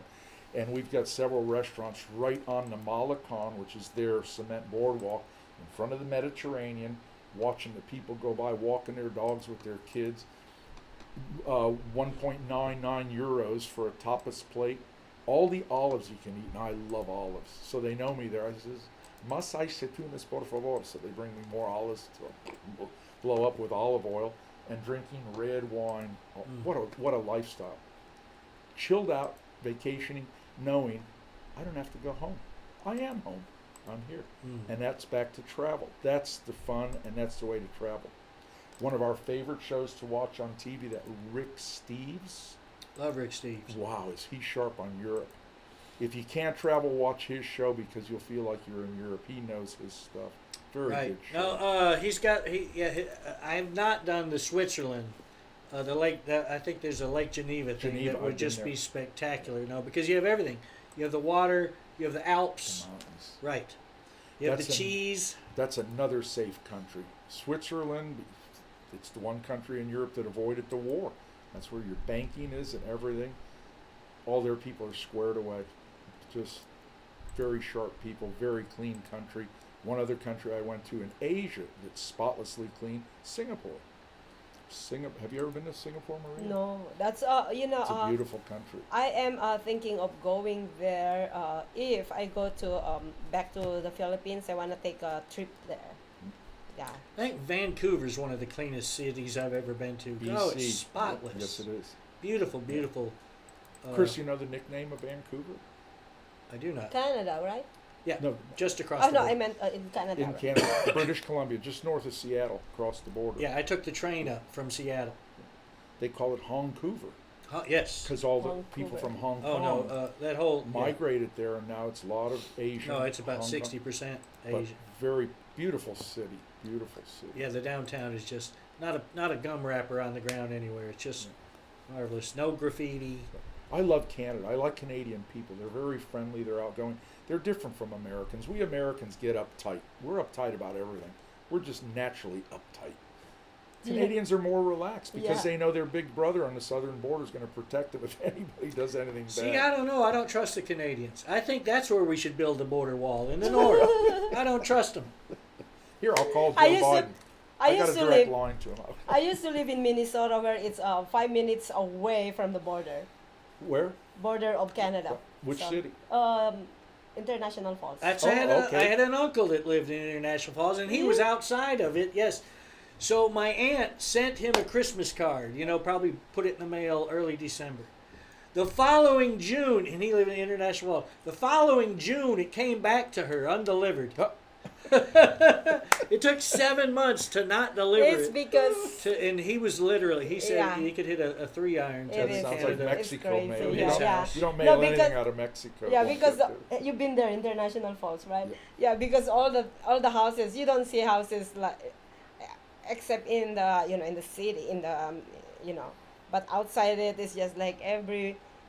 And we've got several restaurants right on the Malecon, which is their cement boardwalk, in front of the Mediterranean, watching the people go by, walking their dogs with their kids. 1.99 euros for a tapas plate. All the olives you can eat, and I love olives. So they know me there. I says, "Mas aceitunas, por favor." So they bring me more olives to blow up with olive oil, and drinking red wine. Oh, what a lifestyle. Chilled out, vacationing, knowing I don't have to go home. I am home. I'm here. And that's back to travel. That's the fun, and that's the way to travel. One of our favorite shows to watch on TV, that Rick Steves. Love Rick Steves. Wow, is he sharp on Europe. If you can't travel, watch his show because you'll feel like you're in Europe. He knows his stuff. Very Right. good show. No, he's got. I have not done the Switzerland. The lake. I think there's a Lake Geneva thing Geneva, that would I've just been be there. spectacular. No, because you have everything. You have the water. You have the Alps. The mountains. Right. You have That's the an- cheese. That's another safe country. Switzerland, it's the one country in Europe that avoided the war. That's where your banking is and everything. All their people are squared away. Just very sharp people, very clean country. One other country I went to in Asia that's spotlessly clean, Singapore. Have you ever been to Singapore, Maria? No, that's It's a beautiful country. I am thinking of going there. If I go to back to the Philippines, I want to take a trip there. Yeah. I think Vancouver's one of the cleanest cities I've ever been to. BC. Oh, it's spotless. Yes, it is. Beautiful, beautiful. Chris, you know the nickname of Vancouver? I do not. Canada, right? Yeah, No. just across Oh the no, border. I meant in Canada. In Canada, British Columbia, just north of Seattle, across the border. Yeah, I took the train up from Seattle. They call it Hongkouver Yes. because all the Vancouver. people from Hong Oh Kong no, that whole migrated there, and now it's a lot of Asian. No, it's about Hong Kong, 60% but Asian. very beautiful city. Beautiful city. Yeah, the downtown is just not a gum wrapper on the ground anywhere. It's just marvelous. No graffiti. I love Canada. I like Canadian people. They're very friendly. They're outgoing. They're different from Americans. We Americans get uptight. We're uptight about everything. We're just naturally uptight. Canadians are more relaxed because Yeah. they know their big brother on the southern border is going to protect them if anybody does anything bad. See, I don't know. I don't trust the Canadians. I think that's where we should build a border wall in the north. I don't trust them. Here, I'll call Joe I used to- Biden. I got used a to direct live. line to him. I used to live in Minnesota, where it's 5 minutes away from the border Where? of Canada. Which So, city? International Falls. That's, Oh, I okay. had an uncle that lived in International Falls, and he was outside of it. Yes, So my aunt sent him a Christmas card. Probably put it in the mail early December. The following June, and he lived in the international world. The following June, it came back to her undelivered. It took 7 months to not deliver It's it. because And he was literally, he said Yeah. he could hit a 3-iron. It is. Sounds like It's Mexico crazy. mail. Yeah. You don't No, mail because- anything out of Mexico. yeah, Won't because get there. you've been there, International Falls, right? Yeah, because all the houses, you don't see houses like except in the in the city, in the but outside it is just like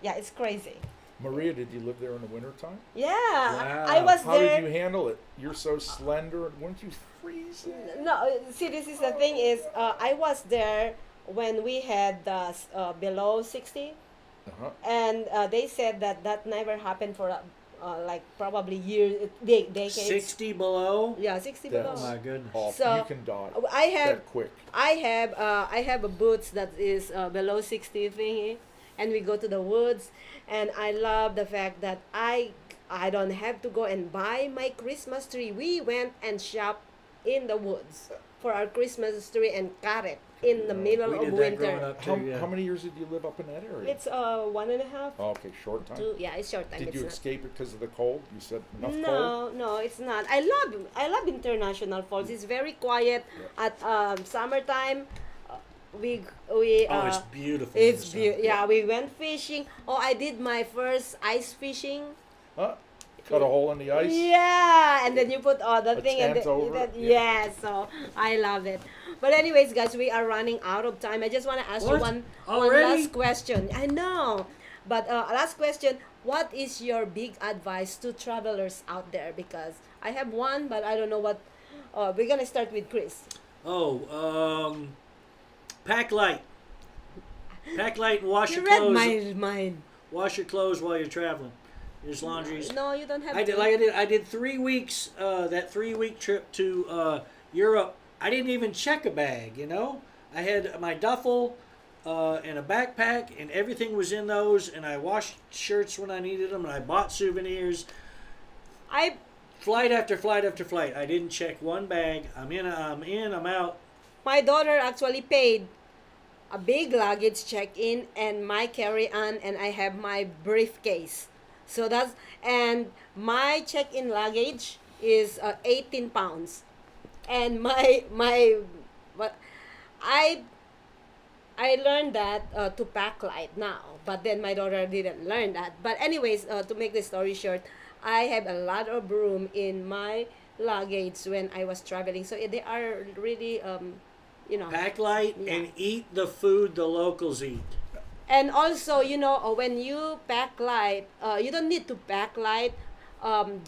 it's crazy. Maria, did you live there in the wintertime? Yeah, Wow. I was How there. did you handle it? You're so slender. Weren't you freezing? No, see, this is the thing is, I was there when we had below 60, Uh-huh. and they said that never happened for like probably years, decades. 60 below? Yeah, 60 below. Oh my goodness. Awful. So, you can die I have that quick. I have a boots that is below 60 thingy, and we go to the woods, and I love the fact that I don't have to go and buy my Christmas tree. We went and shopped in the woods for our Christmas tree and cut it in the middle We of did that growing winter. up too, yeah. How many years did you live up in that area? It's 1.5 Oh, okay, short time. to it's short time. Did it's you not. escape it because of the cold? You said enough cold. No, it's not. I love International Falls. It's very quiet at summertime. We It's beautiful. in it's the summer. yeah. We went fishing. Oh, I did my first ice fishing. Huh? Cut a hole in the ice. Yeah, and then you put all the A thing and tent over it? yeah. So I love it. But anyways, guys, we are running out of time. I just want to ask you What? one Already? last question. I know, but last question. What is your big advice to travelers out there? Because I have one, but I don't know what. We're gonna start with Chris. Pack light. Pack light and wash You your read clothes. my mind. Wash your clothes while you're traveling. There's laundries. No, you don't have. I did to. I did 3 weeks. That 3-week trip to Europe. I didn't even check a bag. I had my duffel and a backpack, and everything was in those. And I washed shirts when I needed them, and I bought souvenirs. Flight after flight after flight. I didn't check one bag. I'm in. I'm out. My daughter actually paid a big luggage check-in and my carry-on, and I have my briefcase. So and my check-in luggage is 18 pounds, and but I learned that to pack light now, but then my daughter didn't learn that. But anyways, to make the story short, I have a lot of room in my luggage when I was traveling, so they are really Pack light Yeah. and eat the food the locals eat. And also, when you pack light, you don't need to pack light.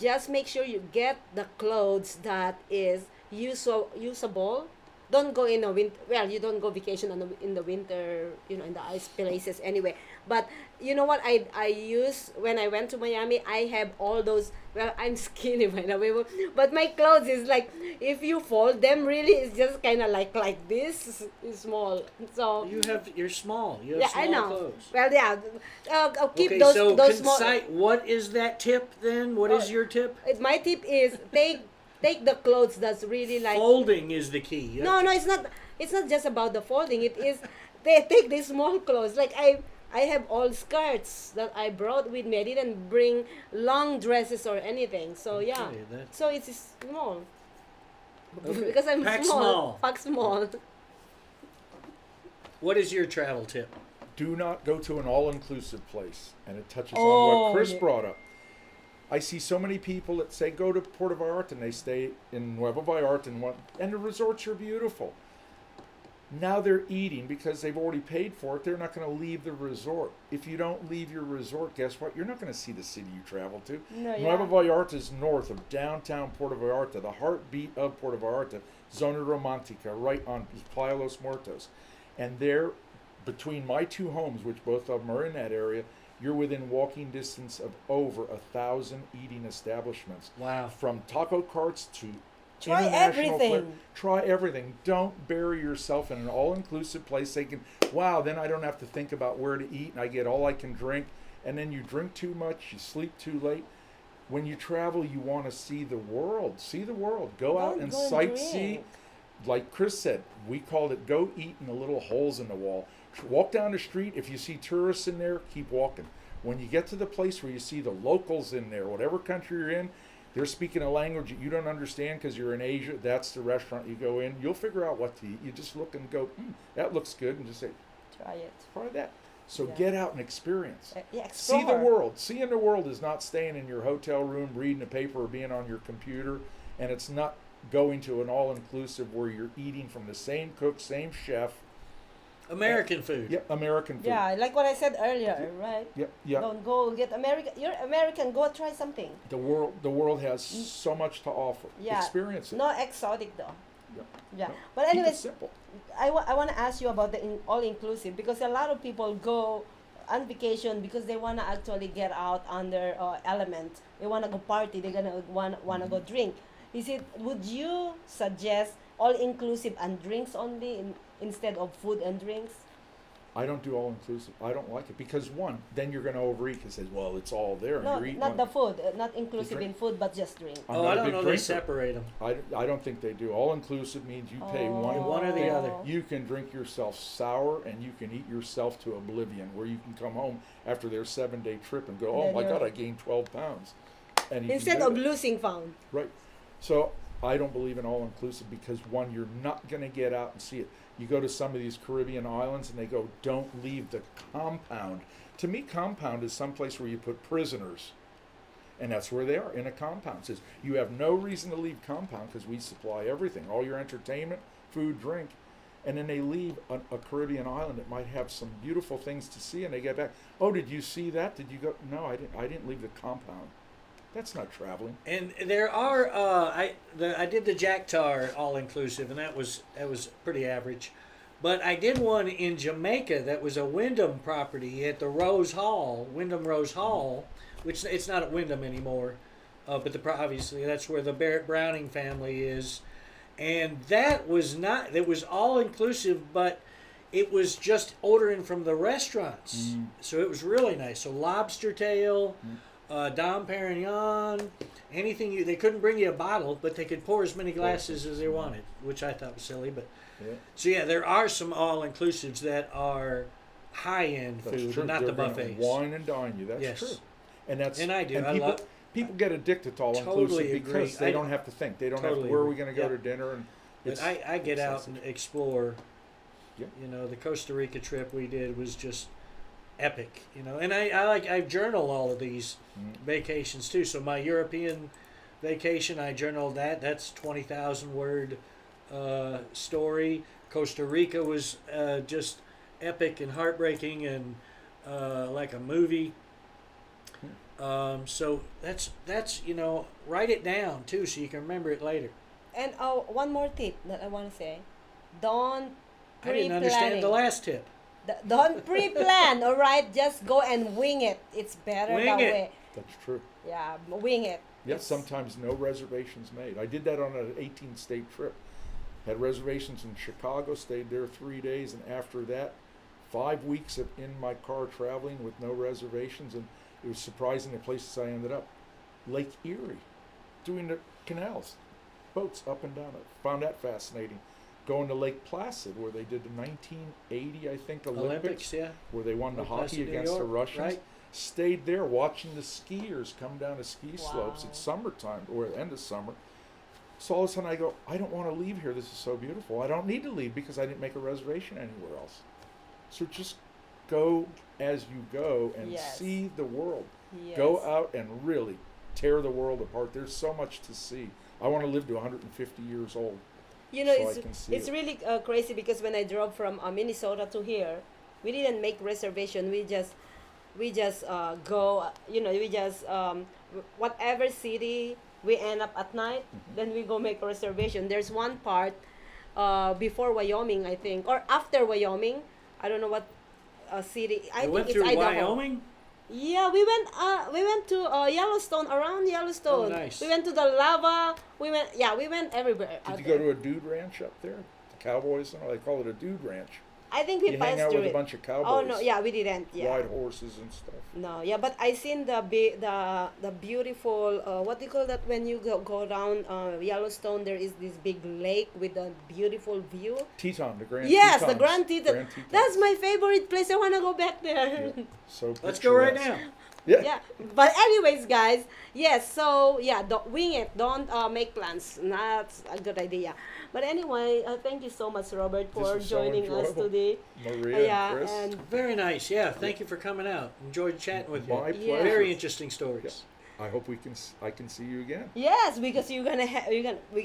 Just make sure you get the clothes that is usable. Don't go in a winter. Well, you don't go vacation in the winter, in the ice places anyway. But you know what I use when I went to Miami? I have all those. Well, I'm skinny by the way, but my clothes is like, if you fold them, really, it's just kind of like this. Is small. So You're small. You have yeah, small I know. clothes. Well, yeah. I'll keep Okay, those so small. what is that tip then? What is your tip? My tip is take the clothes that's really like. Folding is the key. You No, it's not. It's not just about the folding. It is. They take these small clothes. Like I have all skirts that I brought with me. I didn't bring long dresses or anything. So yeah. Okay, that's- So it's small. Okay. Because I'm Pack small. small. Pack small. What is your travel tip? Do not go to an all-inclusive place, and it touches on Oh, what Chris yeah. brought up. I see so many people that say go to Puerto Vallarta and they stay in Nueva Vallarta and the resorts are beautiful. Now they're eating because they've already paid for it. They're not going to leave the resort. If you don't leave your resort, guess what? You're not going to see the city you travel to. No, yeah. Nueva Vallarta is north of downtown Puerto Vallarta, the heartbeat of Puerto Vallarta, Zona Romantica, right on Playa Los Muertos. And there, between my two homes, which both of them are in that area, you're within walking distance of over 1,000 eating establishments. Wow. From taco carts to Try international everything. Try everything. Don't bury yourself in an all-inclusive place thinking, wow, then I don't have to think about where to eat and I get all I can drink. And then you drink too much, you sleep too late. When you travel, you want to see the world. See the world. Go out Don't and go and sightsee. drink. like Chris said, we called it go eat in the little holes in the wall. Walk down the street. If you see tourists in there, keep walking. When you get to the place where you see the locals in there, whatever country you're in, they're speaking a language that you don't understand because you're in Asia. That's the restaurant you go in. You'll figure out what to eat. You just look and go, that looks good, and just say, Try it. try that. So Yeah. get out and experience. Yeah, See the explore. world. Seeing the world is not staying in your hotel room, reading a paper, or being on your computer. And it's not going to an all-inclusive where you're eating from the same cook, same chef. American food. Yep, American food. Yeah, like what I said earlier, right? Yep. Don't go get American. You're American. Go try something. The world has so much to offer. Yeah. Experience it. No exotic though. Yep. Yeah. No. But Keep it anyways, simple. I want to ask you about the all-inclusive because a lot of people go on vacation because they want to actually get out on their element. They want to go party. They're gonna want to go drink. Would you suggest all-inclusive and drinks only instead of food and drinks? I don't do all inclusive. I don't like it because one, then you're going to overeat because says, well, it's all there. And No, you're eating not on- the food. Not inclusive drink? in food, but just drink. I'm Oh, not I a don't big know they drinker. separate them. I don't think they do. All inclusive means you pay one. One or the Oh. other. You can drink yourself sour and you can eat yourself to oblivion, where you can come home after their 7-day trip and go, oh Then my you're- God, I gained 12 pounds. And you can Instead do of that. losing pound. Right. So I don't believe in all inclusive because one, you're not going to get out and see it. You go to some of these Caribbean islands and they go, don't leave the compound. To me, compound is someplace where you put prisoners. And that's where they are, in a compound. It says you have no reason to leave compound because we supply everything, all your entertainment, food, drink. And then they leave a Caribbean island that might have some beautiful things to see, and they get back. Oh, did you see that? Did you go? No, I didn't. I didn't leave the compound. That's not traveling. And there are I did the Jack Tar all inclusive, and that was pretty average. But I did one in Jamaica that was a Wyndham property at the Wyndham Rose Hall, which it's not at Wyndham anymore, but obviously that's where the Barrett Browning family is, and that was not. It was all inclusive, but it was just ordering from the restaurants, so it was really nice. So lobster tail. Dom Perignon, anything they couldn't bring you a bottle, but they could pour as many glasses as they wanted, which I thought was silly. But Yeah. so yeah, there are some all-inclusives that are high-end That's food, true. and not They're the gonna buffets. wine and dine you. That's Yes. true. And And I do. I people, love- people get addicted to all Totally inclusive agree. because they I- don't have to think. They don't totally have to, where are we agree. going to go Yeah. to dinner? And But I get out and explore. Yeah. You know, the Costa Rica trip we did was just epic. You know, and I journal all of these vacations too. So my European vacation, I journaled that. That's 20,000 word story. Costa Rica was just epic and heartbreaking and like a movie. So that's write it down too so you can remember it later. And one more tip that I want to say: don't I didn't understand the last tip. Don't pre-plan. All right, just go and wing it. It's better Wing that it. way. that's true. Yeah, wing it. Yes, It's- sometimes no reservations made. I did that on an 18-state trip. Had reservations in Chicago, stayed there 3 days, and after that, 5 weeks in my car traveling with no reservations, and it was surprising the places I ended up. Lake Erie, doing the canals, boats up and down. I found that fascinating. Going to Lake Placid, where they did the 1980, I think, Olympics, yeah. where they won the Lake hockey Placid, New against the York, Russians. right. Stayed there watching the skiers come down the ski slopes. Wow. It's summertime, or the end of summer. So all of a sudden I go, I don't want to leave here. This is so beautiful. I don't need to leave because I didn't make a reservation anywhere else. So just go as you go and Yes. see the world. Yes. Go out and really tear the world apart. There's so much to see. I want to live to 150 years old. You know, so I can see it's it. really crazy because when I drove from Minnesota to here, we didn't make reservation. We just go. You know, we just whatever city we end up at night, then we go make a reservation. There's one part before Wyoming, I think, or after Wyoming. I don't know what city. I You think went it's through Idaho. Wyoming? Yeah, we went to Yellowstone, around Yellowstone. Oh, nice. We went to the lava. We went everywhere. Did out you there. go to a dude ranch up there? The cowboys, they call it a dude ranch. I think we You passed hang out through with a it. bunch of cowboys. Oh no, yeah, we didn't. Yeah. Ride horses and stuff. No, yeah, but I seen the beautiful what do you call that when you go down Yellowstone? There is this big lake with a beautiful view. Teton, the Grand Yes, the Tetons. Grand Teton. That's my favorite place. I wanna go back there. Yeah. So Let's go right picturesque. now. Yeah. Yeah, but anyways, guys, yes. So yeah, don't wing it. Don't make plans. That's a good idea. But anyway, thank you so much, Robert, for was so joining us enjoyable. today. Maria Yeah, and Chris. and Very nice. Yeah, thank you for coming out. Enjoyed chatting with you. My Yeah. pleasure. Very interesting stories. I hope I can see you again. yes, because we're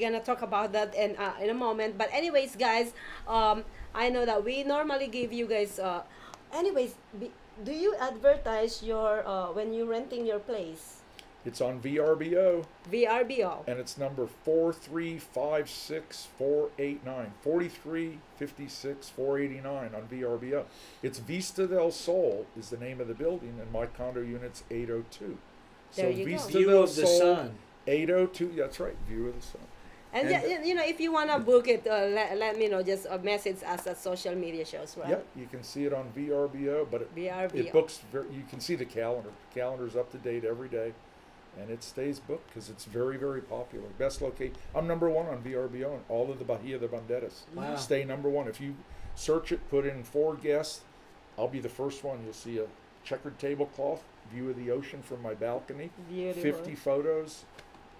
gonna talk about that in a moment. But anyways, guys, I know that we normally give you guys. Anyways, do you advertise your when you're renting your place? It's on VRBO, VRBO. and it's number 4356489. 4356489 on VRBO. It's Vista del Sol is the name of the building, and my condo unit's 802. There you go. Vista View del of the Sol, sun. 802. That's right, view of the sun. And, And- yeah, you know, if you wanna book it, let me know. Just message us at social media shows, right? Yep, you can see it on VRBO, but it VRBO. books. You can see the calendar. The calendar's up to date every day, and it stays booked because it's very, very popular. Best location. I'm number one on VRBO and all of the Bahia de Banderas. Wow. Stay number one. If you search it, put in 4 guests, I'll be the first one. You'll see a checkered tablecloth, view of the ocean from my balcony, Beautiful. 50 photos,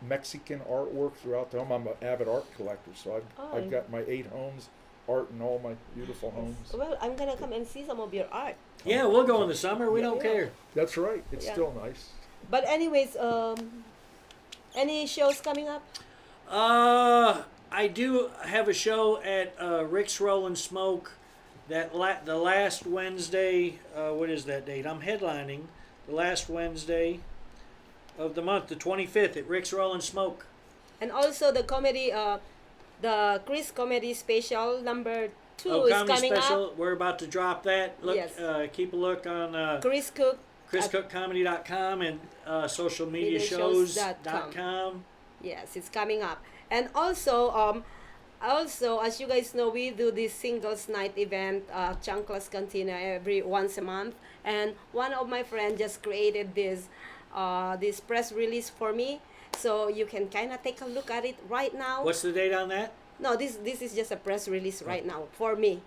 Mexican artwork throughout the home. I'm an avid art collector, so I've Oh. got my 8 homes, art in all my beautiful homes. Well, I'm gonna come and see some of your art. Yeah, we'll go in the summer. We don't Yeah. care. That's right. It's Yeah. still nice. But anyways, any shows coming up? I do have a show at Rick's Rollin' Smoke that the last Wednesday. What is that date? I'm headlining the last Wednesday of the month, the 25th, at Rick's Rollin' Smoke. And also the comedy, the Chris comedy special number 2 Oh, is comedy coming special. up. We're about to drop that. Look, Yes. Keep a look on Chris Cook. ChrisCookComedy.com and socialmediashows.com. Yes, it's coming up. And also, as you guys know, we do this singles night event, Chanclas Cantina, every once a month. And one of my friends just created this press release for me, so you can kind of take a look at it right now. What's the date on that? No, this is just a press release right now for me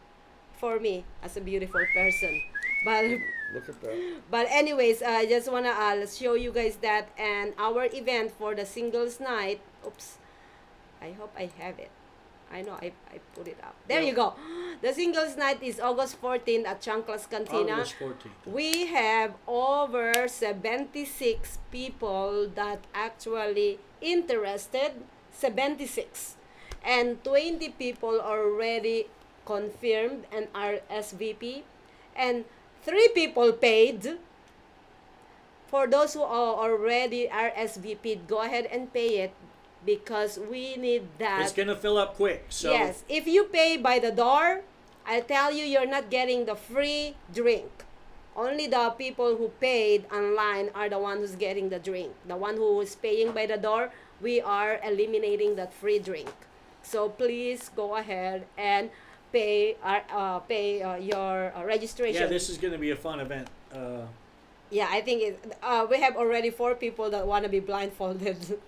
as a beautiful person. But Look at that. But anyways, I just wanna show you guys that, and our event for the singles night. Oops, I hope I have it. I know I put it up. There you go. The singles night is August 14th at Chanclas Cantina. August 14th. We have over 76 people that actually interested. 76, and 20 people already confirmed and RSVP, and 3 people paid. For those who are already RSVP'd, go ahead and pay it because we need that. It's gonna fill up quick. So Yes, if you pay by the door, I tell you, you're not getting the free drink. Only the people who paid online are the one who's getting the drink. The one who is paying by the door, we are eliminating that free drink. So please go ahead and pay your registration. yeah, this is gonna be a fun event. Yeah, I think we have already 4 people that want to be blindfolded.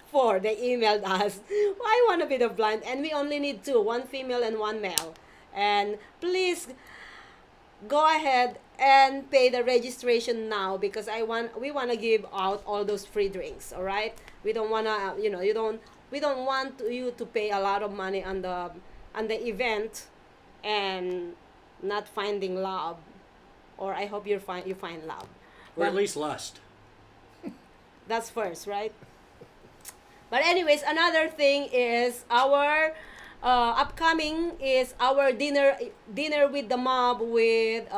4, they emailed us. I want to be the blind, and we only need 2, 1 female and 1 male. And please go ahead and pay the registration now because we want to give out all those free drinks. All right, we don't want to we don't want you to pay a lot of money on the event and not finding love. Or I hope you find love. Or at But least lust. that's first, right? But anyways, another thing is our upcoming is our dinner with the mob with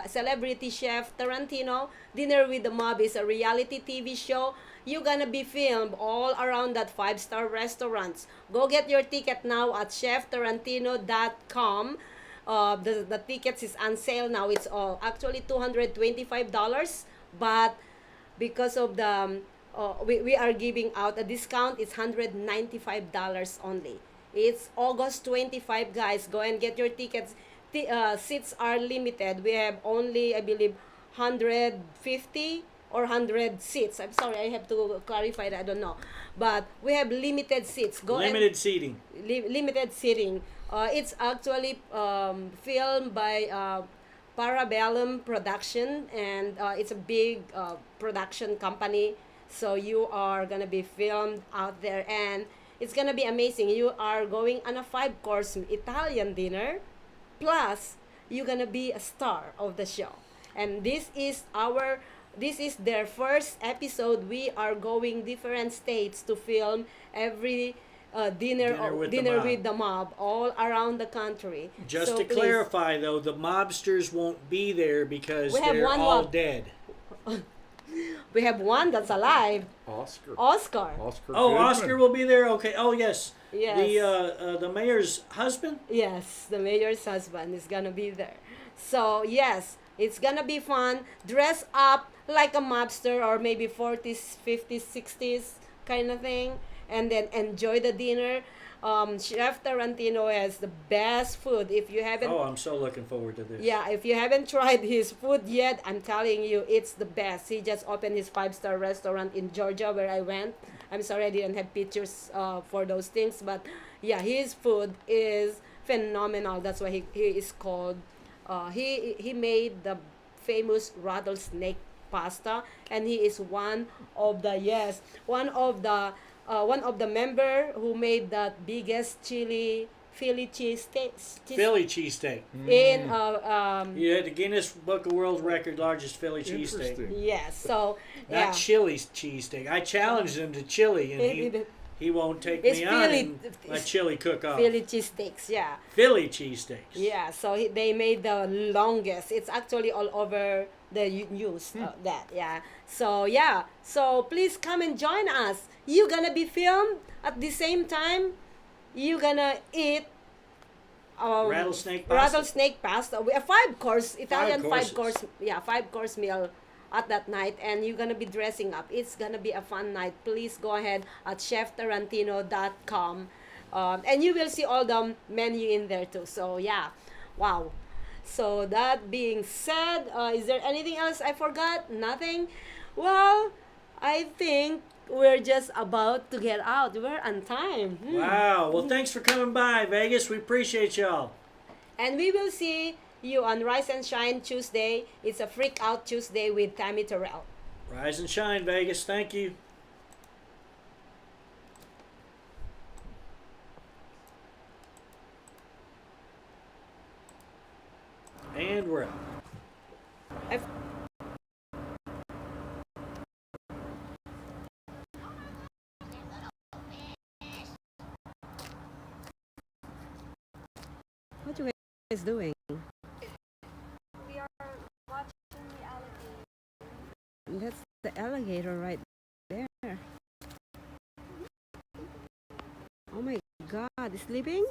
celebrity chef Tarantino. Dinner with the Mob is a reality TV show. You're gonna be filmed all around that 5-star restaurants. Go get your ticket now at cheftarantino.com. The tickets is on sale now. It's actually $225, but because of the we are giving out a discount, it's $195 only. It's August 25, guys. Go and get your tickets. seats are limited. We have only, I believe, 150 or 100 seats. I'm sorry, I have to clarify that. I don't know. But we have limited seats. Limited seating. Limited seating. It's actually filmed by Parabellum Production, and it's a big production company. So you are gonna be filmed out there, and it's gonna be amazing. You are going on a 5-course Italian dinner, plus you're gonna be a star of the show. And this is their first episode. We are going different states to film every Dinner with the dinner mob. with the mob all around the country. Just So to please, clarify, though, the mobsters won't be there because We have they're one all mob. dead. we have one that's alive, Oscar. Oscar. Oscar. Oh, Goodman. Oscar will be there. Okay. Oh, yes. Yes. The mayor's husband. Yes, the mayor's husband is gonna be there. So yes, it's gonna be fun. Dress up like a mobster, or maybe 40s, 50s, 60s kind of thing, and then enjoy the dinner. Chef Tarantino has the best food. If you haven't, Oh, I'm so looking forward to this. yeah, if you haven't tried his food yet, I'm telling you, it's the best. He just opened his 5-star restaurant in Georgia where I went. I'm sorry I didn't have pictures for those things, but yeah, his food is phenomenal. That's why he is called. He made the famous rattlesnake pasta, and he is one of the one of the member who made that biggest Philly cheesesteak Philly cheesesteak. in Yeah, the Guinness Book of World Record largest Philly cheesesteak. Interesting. yes. So Not yeah, chili cheesesteak. I challenged him to chili, and he won't take It's me on Philly- and let chili cook off. Philly cheesesteaks. Yeah. Philly cheesesteaks. Yeah, so they made the longest. It's actually all over the news. That yeah. So yeah, so please come and join us. You gonna be filmed at the same time. You gonna eat Rattlesnake pasta. rattlesnake pasta. A 5-course Italian courses. 5-course 5-course meal at that night, and you're gonna be dressing up. It's gonna be a fun night. Please go ahead at cheftarantino.com. And you will see all the menu in there too. So yeah, wow. So that being said, is there anything else I forgot? Nothing? Well, I think we're just about to get out. We're on time. Wow. Well, thanks for coming by, Vegas. We appreciate y'all. And we will see you on Rise and Shine Tuesday. It's a Freak Out Tuesday with Tammy Terrell. Rise and shine, Vegas. Thank you. And we're out. I've- What you guys doing? We are watching the alligator. That's the alligator right there. Oh my God, it's sleeping?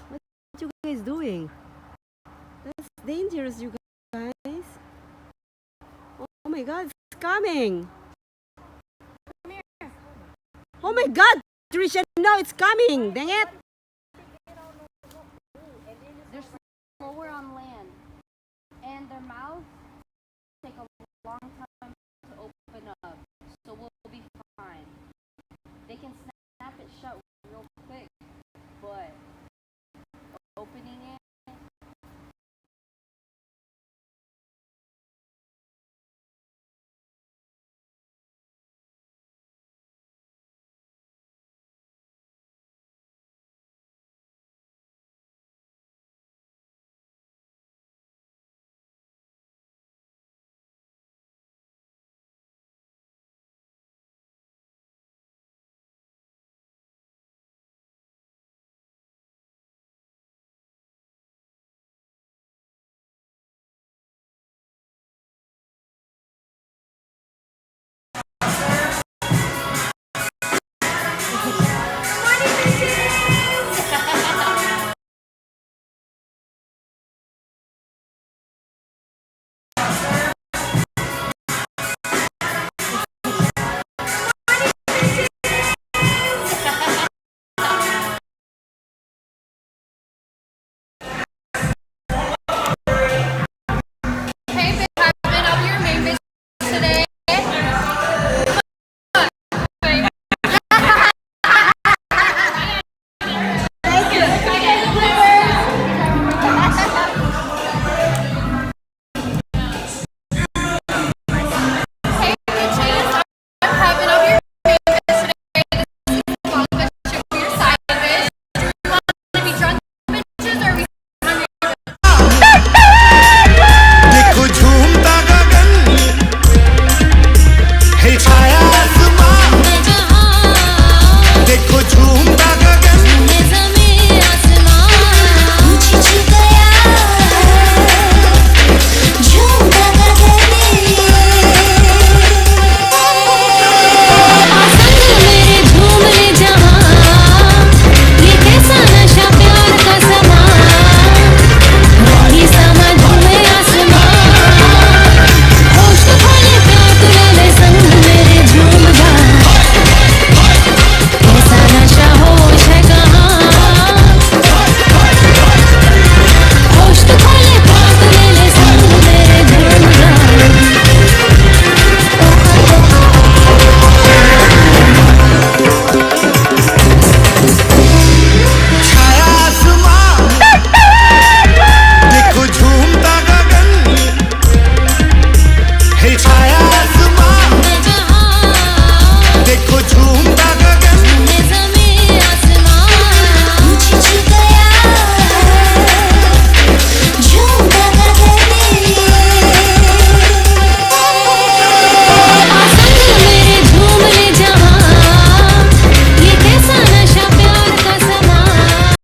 What you guys doing? That's dangerous, you guys. Oh my God, it's coming. Oh my God, Trisha, no, it's coming. Dang it. They're slower on land, and their mouths take a long time.